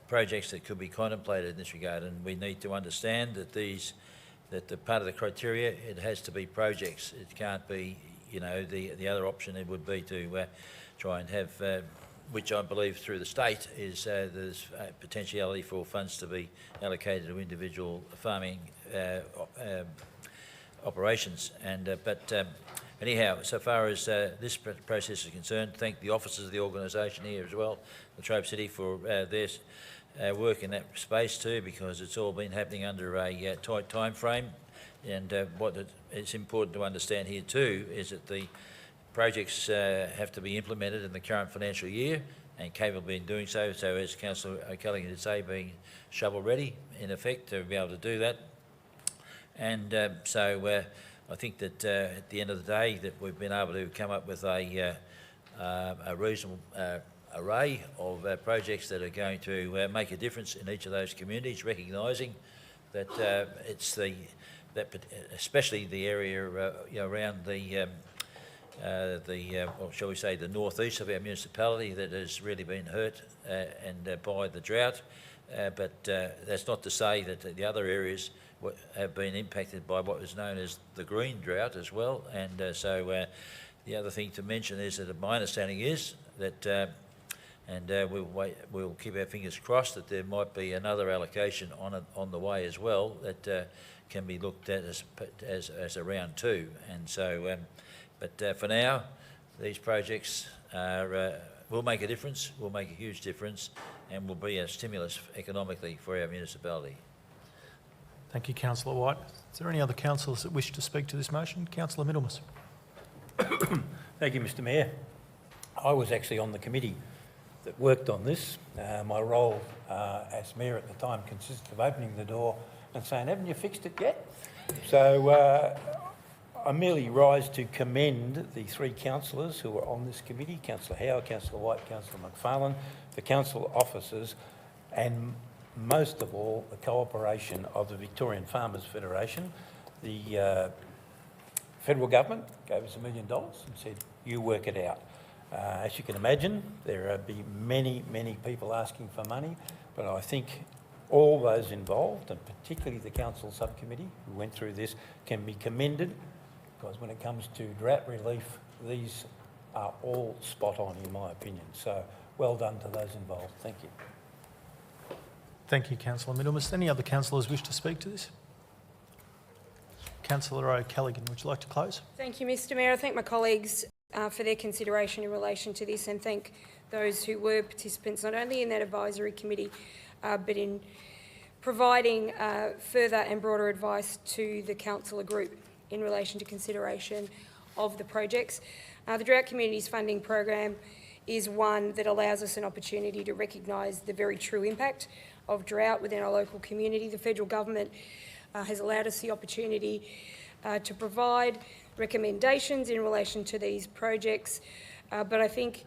projects that could be contemplated in this regard. And we need to understand that that the part of the criteria, it has to be projects. It can't be, you know, the other option it would be to try and have, which I believe through the state is there's potentiality for funds to be allocated to individual farming operations. And anyhow, so far as this process is concerned, thank the officers of the organisation here as well, Latrobe City, for their work in that space too, because it's all been happening under a tight time frame. And it's important to understand here too is that the projects have to be implemented in the current financial year and capable in doing so. So as Councillor O'Callaghan did say, being shovel ready in effect to be able to do that. And so I think that at the end of the day that we've been able to come up with a reasonable array of projects that are going to make a difference in each of those communities, recognising that it's especially the area around the well, shall we say, the northeast of our municipality that has really been hurt by the drought. But that's not to say that the other areas have been impacted by what is known as the green drought as well. And so the other thing to mention is that my understanding is that we'll keep our fingers crossed that there might be another allocation on the way as well that can be looked at as a round 2. And so, but for now, these projects will make a difference, will make a huge difference, and will be a stimulus economically for our municipality. Thank you, Councillor White. Is there any other councillors that wish to speak to this motion? Councillor Middlemas. Thank you, Mr Mayor. I was actually on the committee that worked on this. My role as Mayor at the time consisted of opening the door and saying, haven't you fixed it yet? So I merely rise to commend the 3 councillors who were on this committee, Councillor Howe, Councillor White, Councillor McFarlane, the council officers, and most of all, the cooperation of the Victorian Farmers Federation. The federal government gave us $1 million and said, you work it out. As you can imagine, there will be many, many people asking for money, but I think all those involved, and particularly the council subcommittee who went through this, can be commended, because when it comes to drought relief, these are all spot on in my opinion. So well done to those involved. Thank you. Thank you, Councillor Middlemas. Any other councillors wish to speak to this? Councillor O'Callaghan, would you like to close? Thank you, Mr Mayor. I thank my colleagues for their consideration in relation to this, and thank those who were participants not only in that advisory committee but in providing further and broader advice to the councillor group in relation to consideration of the projects. The Drought Communities Funding Program is one that allows us an opportunity to recognise the very true impact of drought within our local community. The federal government has allowed us the opportunity to provide recommendations in relation to these projects, but I think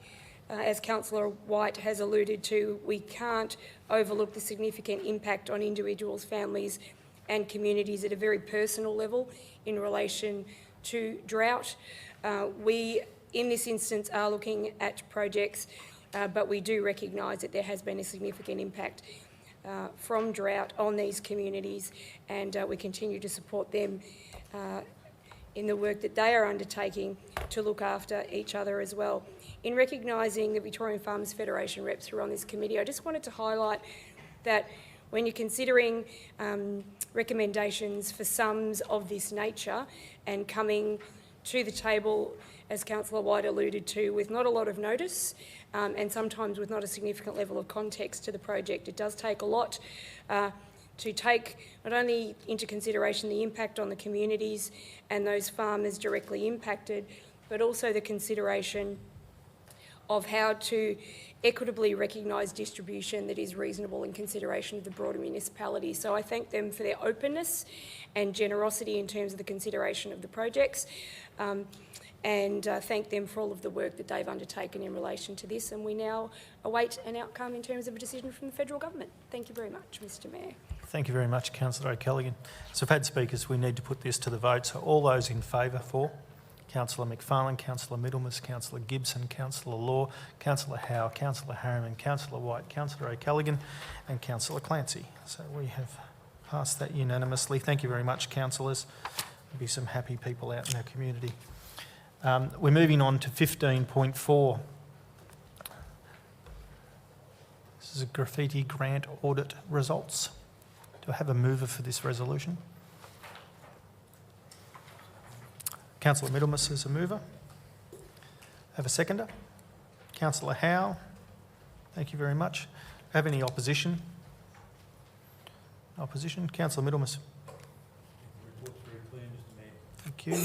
as Councillor White has alluded to, we can't overlook the significant impact on individuals, families and communities at a very personal level in relation to drought. We, in this instance, are looking at projects, but we do recognise that there has been a significant impact from drought on these communities, and we continue to support them in the work that they are undertaking to look after each other as well. In recognising the Victorian Farmers Federation reps who are on this committee, I just wanted to highlight that when you're considering recommendations for sums of this nature and coming to the table, as Councillor White alluded to, with not a lot of notice and sometimes with not a significant level of context to the project, it does take a lot to take not only into consideration the impact on the communities and those farmers directly impacted, but also the consideration of how to equitably recognise distribution that is reasonable in consideration of the broader municipality. So I thank them for their openness and generosity in terms of the consideration of the projects, and thank them for all of the work that they've undertaken in relation to this, and we now await an outcome in terms of a decision from the federal government. Thank you very much, Mr Mayor. Thank you very much, Councillor O'Callaghan. So I've had speakers, we need to put this to the vote. So all those in favour for? Councillor McFarlane, Councillor Middlemas, Councillor Gibson, Councillor Law, Councillor Howe, Councillor Harriman, Councillor White, Councillor O'Callaghan and Councillor Clancy. So we have passed that unanimously. Thank you very much, councillors. There'll be some happy people out in our community. We're moving on to 15.4. This is a graffiti grant audit results. Do I have a mover for this resolution? Councillor Middlemas is a mover. Have a seconder? Councillor Howe. Thank you very much. Have any opposition? Opposition? Councillor Middlemas. Thank you.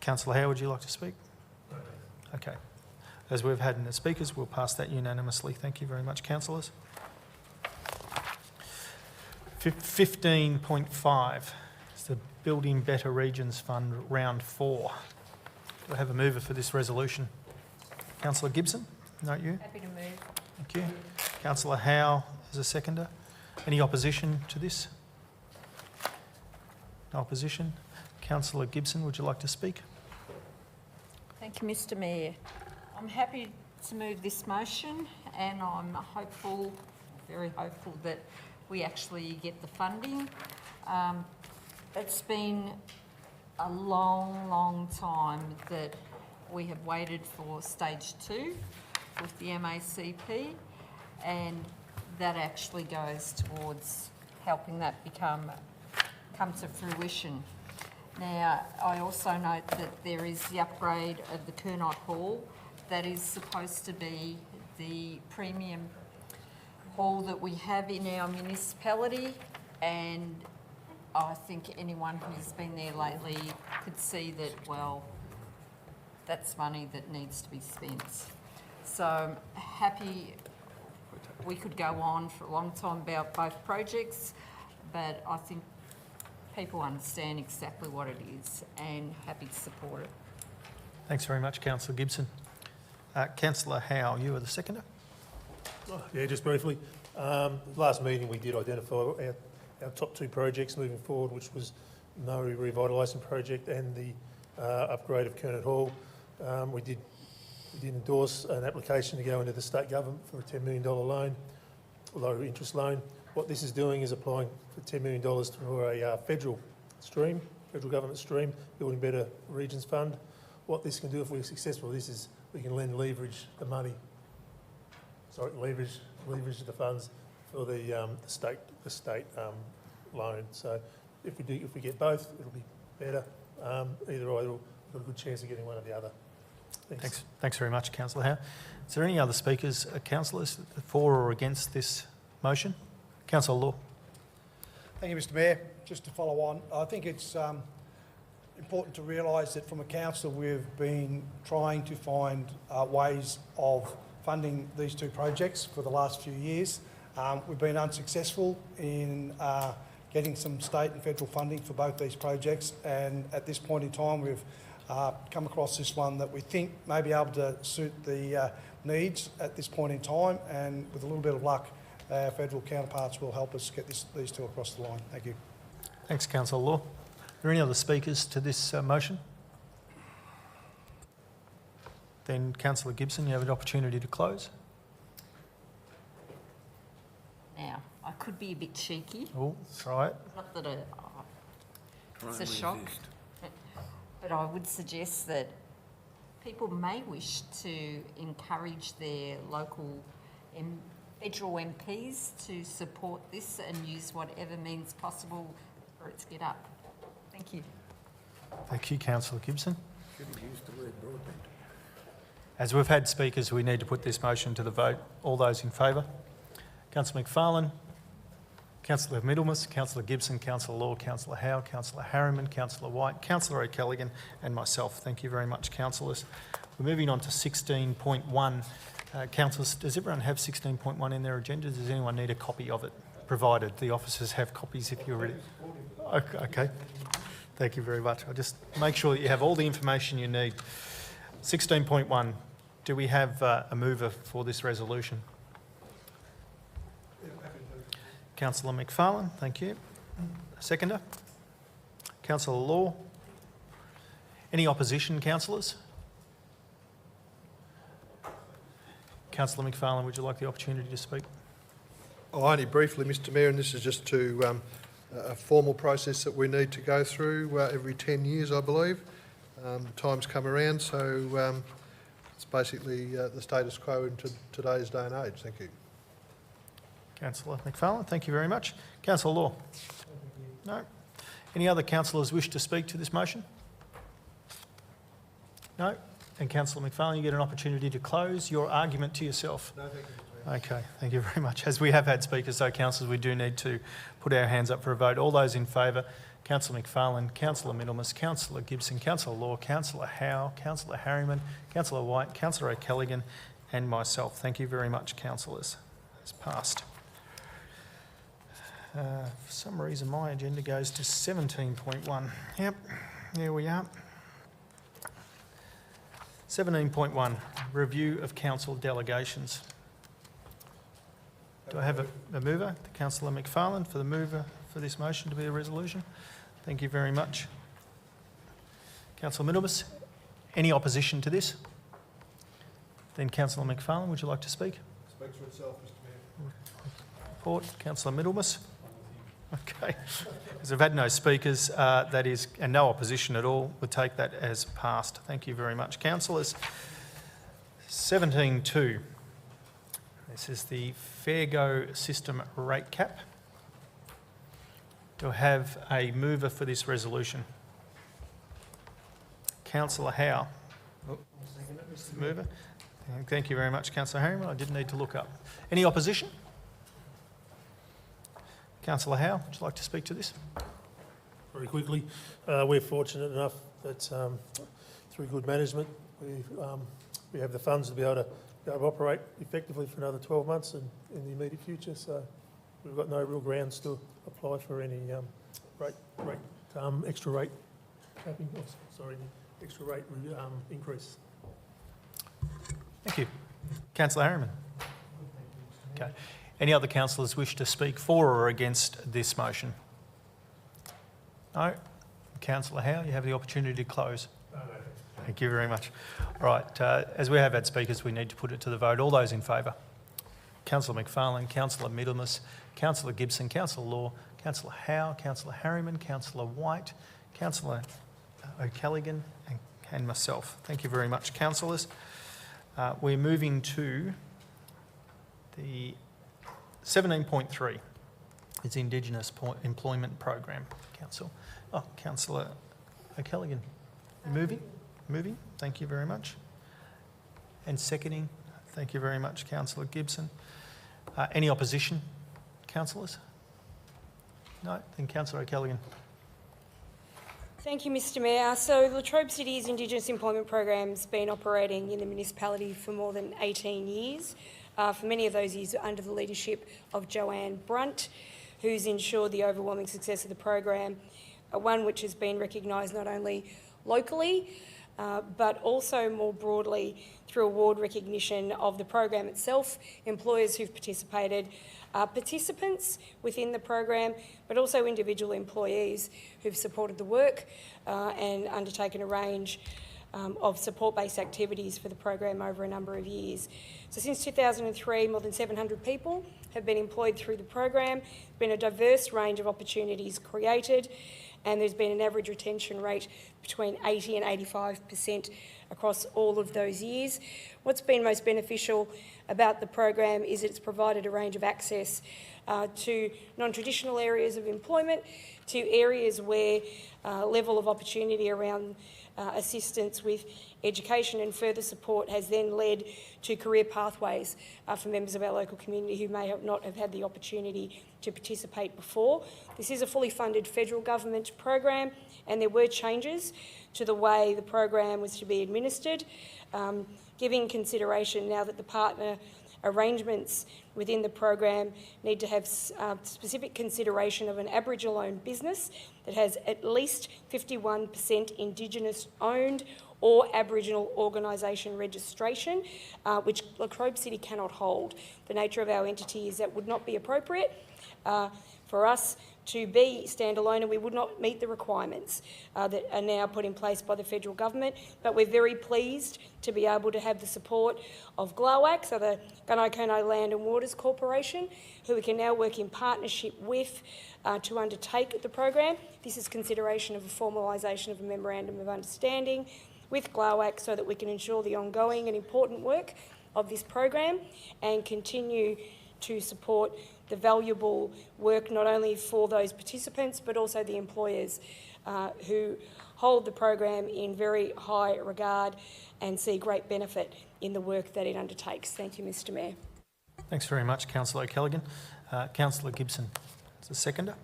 Councillor Howe, would you like to speak? Okay. As we've had in the speakers, we'll pass that unanimously. Thank you very much, councillors. 15.5 is the Building Better Regions Fund Round 4. Do I have a mover for this resolution? Councillor Gibson? Not you? Happy to move. Thank you. Councillor Howe is a seconder. Any opposition to this? No opposition. Councillor Gibson, would you like to speak? Thank you, Mr Mayor. I'm happy to move this motion and I'm hopeful, very hopeful, that we actually get the funding. It's been a long, long time that we have waited for stage 2 with the MACP, and that actually goes towards helping that come to fruition. Now, I also note that there is the upgrade of the Kernot Hall. That is supposed to be the premium hall that we have in our municipality, and I think anyone who's been there lately could see that, well, that's money that needs to be spent. So I'm happy. We could go on for a long time about both projects, but I think people understand exactly what it is and happy to support it. Thanks very much, Councillor Gibson. Councillor Howe, you are the seconder. Yeah, just briefly. Last meeting we did identify our top 2 projects moving forward, which was Murray Revitalising Project and the upgrade of Kernot Hall. We did endorse an application to go into the state government for a $10 million loan, low interest loan. What this is doing is applying for $10 million for a federal government stream, Building Better Regions Fund. What this can do if we're successful, is we can leverage the money. Leverage the funds for the state loan. So if we get both, it'll be better. Either or, we've got a good chance of getting one or the other. Thanks. Thanks very much, Councillor Howe. Is there any other speakers, councillors, for or against this motion? Councillor Law. Thank you, Mr Mayor. Just to follow on, I think it's important to realise that from a council we've been trying to find ways of funding these 2 projects for the last few years. We've been unsuccessful in getting some state and federal funding for both these projects, and at this point in time we've come across this one that we think may be able to suit the needs at this point in time, and with a little bit of luck our federal counterparts will help us get these 2 across the line. Thank you. Thanks, Councillor Law. Are there any other speakers to this motion? Then, Councillor Gibson, you have an opportunity to close. Now, I could be a bit cheeky. Oh, try it. Not that it's a shock, but I would suggest that people may wish to encourage their local federal MPs to support this and use whatever means possible for it to get up. Thank you. Thank you, Councillor Gibson. As we've had speakers, we need to put this motion to the vote. All those in favour? Councillor McFarlane, Councillor Middlemas, Councillor Gibson, Councillor Law, Councillor Howe, Councillor Harriman, Councillor White, Councillor O'Callaghan and myself. Thank you very much, councillors. We're moving on to 16.1. Councillors, does everyone have 16.1 in their agenda? Does anyone need a copy of it? Provided the officers have copies if you're ready. Okay. Thank you very much. I'll just make sure that you have all the information you need. 16.1. Do we have a mover for this resolution? Councillor McFarlane, thank you. Seconder? Councillor Law? Any opposition, councillors? Councillor McFarlane, would you like the opportunity to speak? Oh, only briefly, Mr Mayor, and this is just to a formal process that we need to go through every 10 years, I believe. Time's come around, so it's basically the status quo in today's day and age. Thank you. Councillor McFarlane, thank you very much. Councillor Law? No. Any other councillors wish to speak to this motion? No. And Councillor McFarlane, you get an opportunity to close your argument to yourself. No, thank you, Mr Mayor. Okay, thank you very much. As we have had speakers, so councillors, we do need to put our hands up for a vote. All those in favour, Councillor McFarlane, Councillor Middlemas, Councillor Gibson, Councillor Law, Councillor Howe, Councillor Harriman, Councillor White, Councillor O'Callaghan and myself. Thank you very much, councillors. It's passed. For some reason my agenda goes to 17.1. Yep, there we are. 17.1, review of council delegations. Do I have a mover? Councillor McFarlane for the mover for this motion to be a resolution. Thank you very much. Councillor Middlemas, any opposition to this? Then Councillor McFarlane, would you like to speak? Speaks for itself, Mr Mayor. Report, Councillor Middlemas. Okay, as I've had no speakers, and no opposition at all, we'll take that as passed. Thank you very much, councillors. 17.2. This is the Fair Go system rate cap. Do I have a mover for this resolution? Councillor Howe. Mover. Thank you very much, Councillor Harriman. I did need to look up. Any opposition? Councillor Howe, would you like to speak to this? Very quickly, we're fortunate enough that through good management, we have the funds to be able to operate effectively for another 12 months and in the immediate future. So we've got no real grounds to apply for any extra rate capping. Extra rate increase. Thank you. Councillor Harriman. Okay. Any other councillors wish to speak for or against this motion? No? Councillor Howe, you have the opportunity to close. Thank you very much. All right, as we have had speakers, we need to put it to the vote. All those in favour? Councillor McFarlane, Councillor Middlemas, Councillor Gibson, Councillor Law, Councillor Howe, Councillor Harriman, Councillor White, Councillor O'Callaghan and myself. Thank you very much, councillors. We're moving to the 17.3. It's the Indigenous Employment Program, Council. Oh, Councillor O'Callaghan. Moving? Moving. Thank you very much. And seconding. Thank you very much, Councillor Gibson. Any opposition, councillors? No? Then Councillor O'Callaghan. Thank you, Mr Mayor. So Latrobe City's Indigenous Employment Program's been operating in the municipality for more than 18 years. For many of those years under the leadership of Joanne Brunt, who's ensured the overwhelming success of the program, one which has been recognised not only locally, but also more broadly through award recognition of the program itself, employers who've participated, participants within the program, but also individual employees who've supported the work and undertaken a range of support-based activities for the program over a number of years. So since 2003, more than 700 people have been employed through the program. There's been a diverse range of opportunities created, and there's been an average retention rate between 80 and 85% across all of those years. What's been most beneficial about the program is it's provided a range of access to non-traditional areas of employment, to areas where level of opportunity around assistance with education and further support has then led to career pathways for members of our local community who may not have had the opportunity to participate before. This is a fully funded federal government program, and there were changes to the way the program was to be administered, giving consideration now that the partner arrangements within the program need to have specific consideration of an Aboriginal-owned business that has at least 51% Indigenous owned or Aboriginal organisation registration, which Latrobe City cannot hold. The nature of our entity is that would not be appropriate, for us to be standalone, and we would not meet the requirements that are now put in place by the federal government. But we're very pleased to be able to have the support of GLAWAC, so the Gunai Land and Waters Corporation, who we can now work in partnership with to undertake the program. This is consideration of a formalisation of a memorandum of understanding with GLAWAC so that we can ensure the ongoing and important work of this program and continue to support the valuable work not only for those participants but also the employers who hold the program in very high regard and see great benefit in the work that it undertakes. Thank you, Mr Mayor. Thanks very much, Councillor O'Callaghan. Councillor Gibson is the seconder.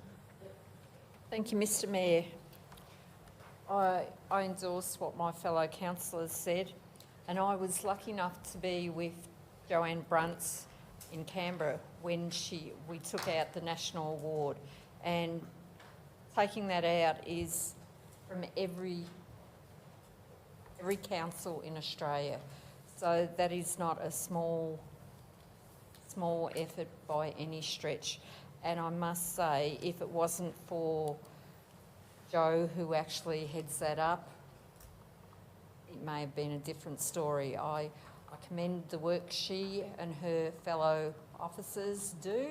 Thank you, Mr Mayor. I endorse what my fellow councillors said, and I was lucky enough to be with Joanne Bruntz in Canberra when we took out the national award, and taking that out is from every council in Australia. So that is not a small effort by any stretch. And I must say, if it wasn't for Jo, who actually heads that up, it may have been a different story. I commend the work she and her fellow officers do,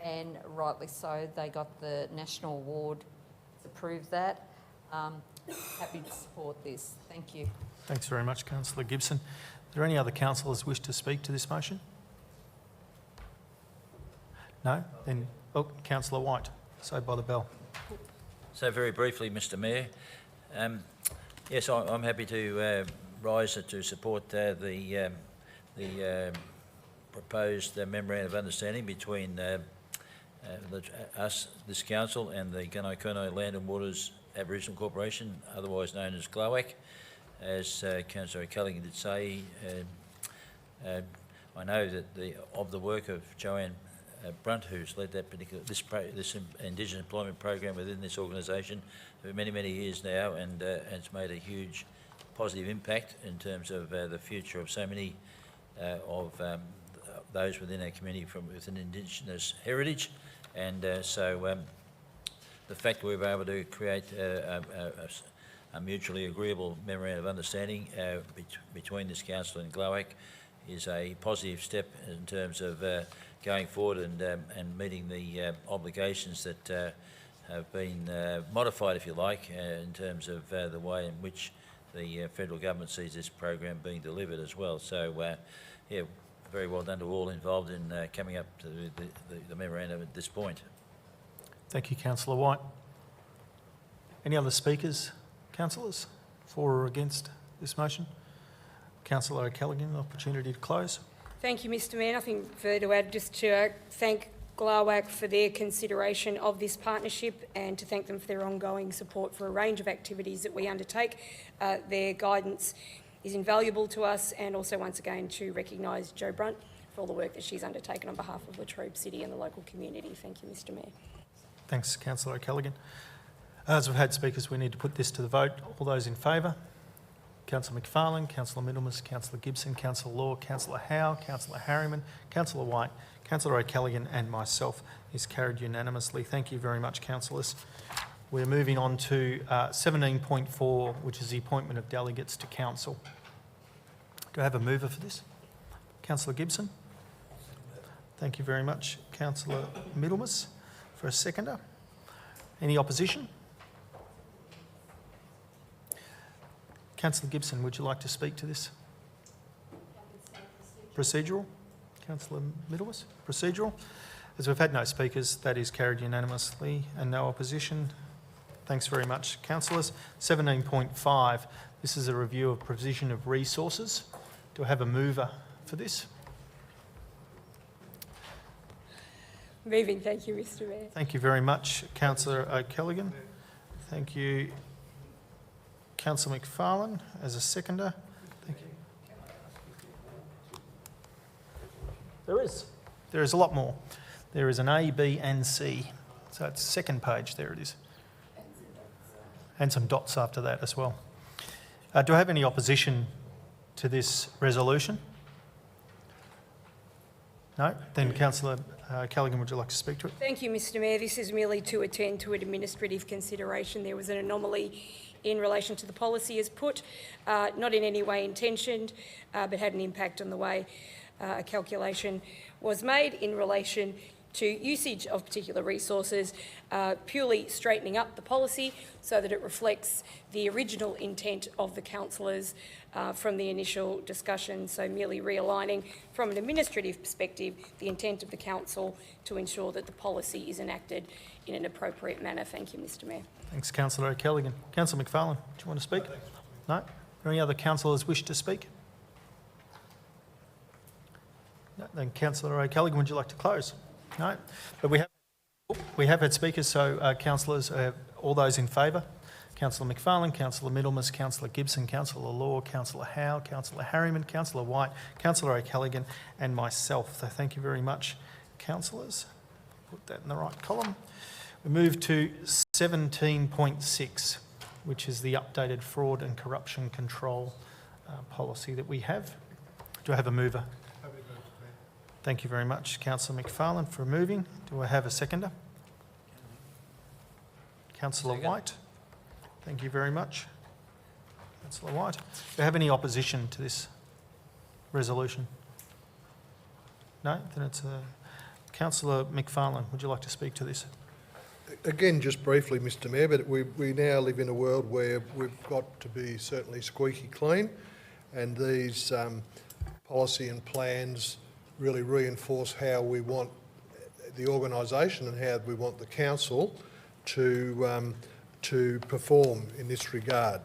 and rightly so. They got the national award to prove that. Happy to support this. Thank you. Thanks very much, Councillor Gibson. Are there any other councillors wish to speak to this motion? No? Then, Councillor White, saved by the bell. So very briefly, Mr Mayor, yes, I'm happy to rise to support the proposed memorandum of understanding between us, this council, and the Gunai Land and Waters Aboriginal Corporation, otherwise known as GLAWAC. As Councillor O'Callaghan did say, I know that of the work of Joanne Brunt, who's led that this Indigenous employment program within this organisation for many, many years now, and it's made a huge positive impact in terms of the future of so many of those within our community with an Indigenous heritage. And so the fact that we were able to create a mutually agreeable memorandum of understanding between this council and GLAWAC is a positive step in terms of going forward and meeting the obligations that have been modified, if you like, in terms of the way in which the federal government sees this program being delivered as well. So, yeah, very well done to all involved in coming up to the memorandum at this point. Thank you, Councillor White. Any other speakers, councillors, for or against this motion? Councillor O'Callaghan, opportunity to close. Thank you, Mr Mayor. Nothing further to add, just to thank GLAWAC for their consideration of this partnership and to thank them for their ongoing support for a range of activities that we undertake. Their guidance is invaluable to us, and also once again to recognise Jo Brunt for all the work that she's undertaken on behalf of Latrobe City and the local community. Thank you, Mr Mayor. Thanks, Councillor O'Callaghan. As we've had speakers, we need to put this to the vote. All those in favour? Councillor McFarlane, Councillor Middlemas, Councillor Gibson, Councillor Law, Councillor Howe, Councillor Harriman, Councillor White, Councillor O'Callaghan and myself is carried unanimously. Thank you very much, councillors. We're moving on to 17.4, which is the appointment of delegates to council. Do I have a mover for this? Councillor Gibson. Thank you very much. Councillor Middlemas for a seconder. Any opposition? Councillor Gibson, would you like to speak to this? Procedural? Councillor Middlemas? Procedural? As we've had no speakers, that is carried unanimously and no opposition. Thanks very much, councillors. 17.5, this is a review of provision of resources. Do I have a mover for this? Moving, thank you, Mr Mayor. Thank you very much, Councillor O'Callaghan. Thank you, Councillor McFarlane, as a seconder. Thank you. There is a lot more. There is an A, B and C. So it's second page, there it is. And some dots after that as well. Do I have any opposition to this resolution? No? Then Councillor Callaghan, would you like to speak to it? Thank you, Mr Mayor. This is merely to attend to an administrative consideration. There was an anomaly in relation to the policy as put, not in any way intentioned, but had an impact on the way a calculation was made in relation to usage of particular resources, purely straightening up the policy so that it reflects the original intent of the councillors from the initial discussion. So merely realigning from an administrative perspective the intent of the council to ensure that the policy is enacted in an appropriate manner. Thank you, Mr Mayor. Thanks, Councillor O'Callaghan. Councillor McFarlane, do you want to speak? No? Are any other councillors wish to speak? No? Then Councillor O'Callaghan, would you like to close? No? But we have had speakers, so councillors, all those in favour? Councillor McFarlane, Councillor Middlemas, Councillor Gibson, Councillor Law, Councillor Howe, Councillor Harriman, Councillor White, Councillor O'Callaghan and myself. So thank you very much, councillors. Put that in the right column. We move to 17.6, which is the updated fraud and corruption control policy that we have. Do I have a mover? Thank you very much, Councillor McFarlane, for moving. Do I have a seconder? Councillor White. Thank you very much. Councillor White. Do you have any opposition to this resolution? No? Then it's Councillor McFarlane. Would you like to speak to this? Again, just briefly, Mr Mayor, but we now live in a world where we've got to be certainly squeaky clean, and these policy and plans really reinforce how we want the organisation and how we want the council to perform in this regard.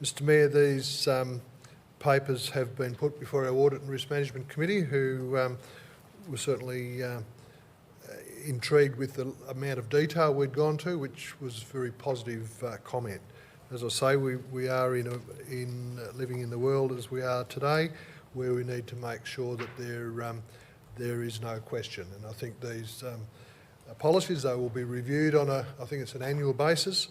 Mr Mayor, these papers have been put before our Audit and Risk Management Committee, who were certainly intrigued with the amount of detail we'd gone to, which was a very positive comment. As I say, we are living in the world as we are today, where we need to make sure that there is no question. And I think these policies, they will be reviewed on I think it's an annual basis,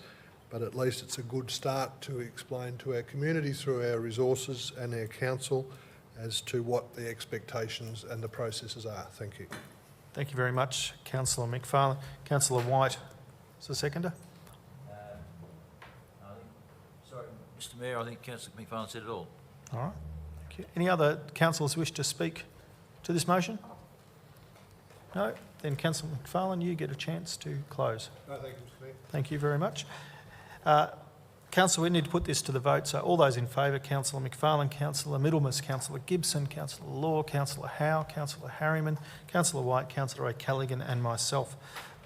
but at least it's a good start to explain to our community through our resources and our council as to what the expectations and the processes are. Thank you. Thank you very much, Councillor McFarlane. Councillor White is the seconder. Sorry, Mr Mayor, I think Councillor McFarlane said it all. All right. Thank you. Any other councillors wish to speak to this motion? No? Then Councillor McFarlane, you get a chance to close. No, thank you, Mr Mayor. Thank you very much. Council, we need to put this to the vote. So all those in favour, Councillor McFarlane, Councillor Middlemas, Councillor Gibson, Councillor Law, Councillor Howe, Councillor Harriman, Councillor White, Councillor O'Callaghan and myself.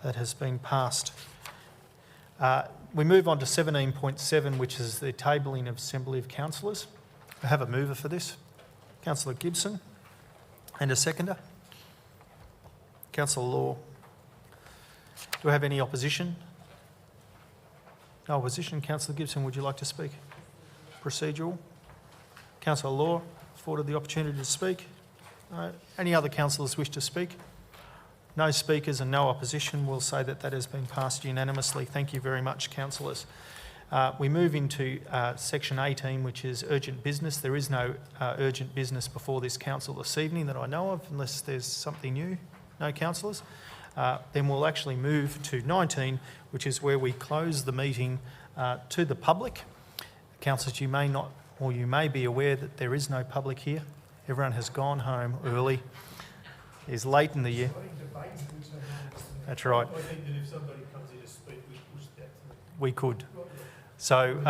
That has been passed. We move on to 17.7, which is the tabling of Assembly of Councillors. I have a mover for this. Councillor Gibson. And a seconder. Councillor Law. Do I have any opposition? No opposition. Councillor Gibson, would you like to speak? Procedural. Councillor Law, afforded the opportunity to speak. No. Any other councillors wish to speak? No speakers and no opposition. We'll say that that has been passed unanimously. Thank you very much, councillors. We move into section 18, which is urgent business. There is no urgent business before this council this evening that I know of, unless there's something new. No councillors? Then we'll actually move to 19, which is where we close the meeting to the public. Councillors, you may not, or you may be aware that there is no public here. Everyone has gone home early. It's late in the year. That's right. I think that if somebody comes in to speak, we push that through. We could. So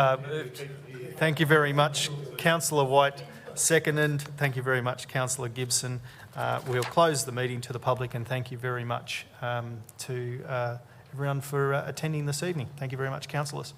thank you very much, Councillor White. Seconded. Thank you very much, Councillor Gibson. We'll close the meeting to the public, and thank you very much to everyone for attending this evening. Thank you very much, councillors.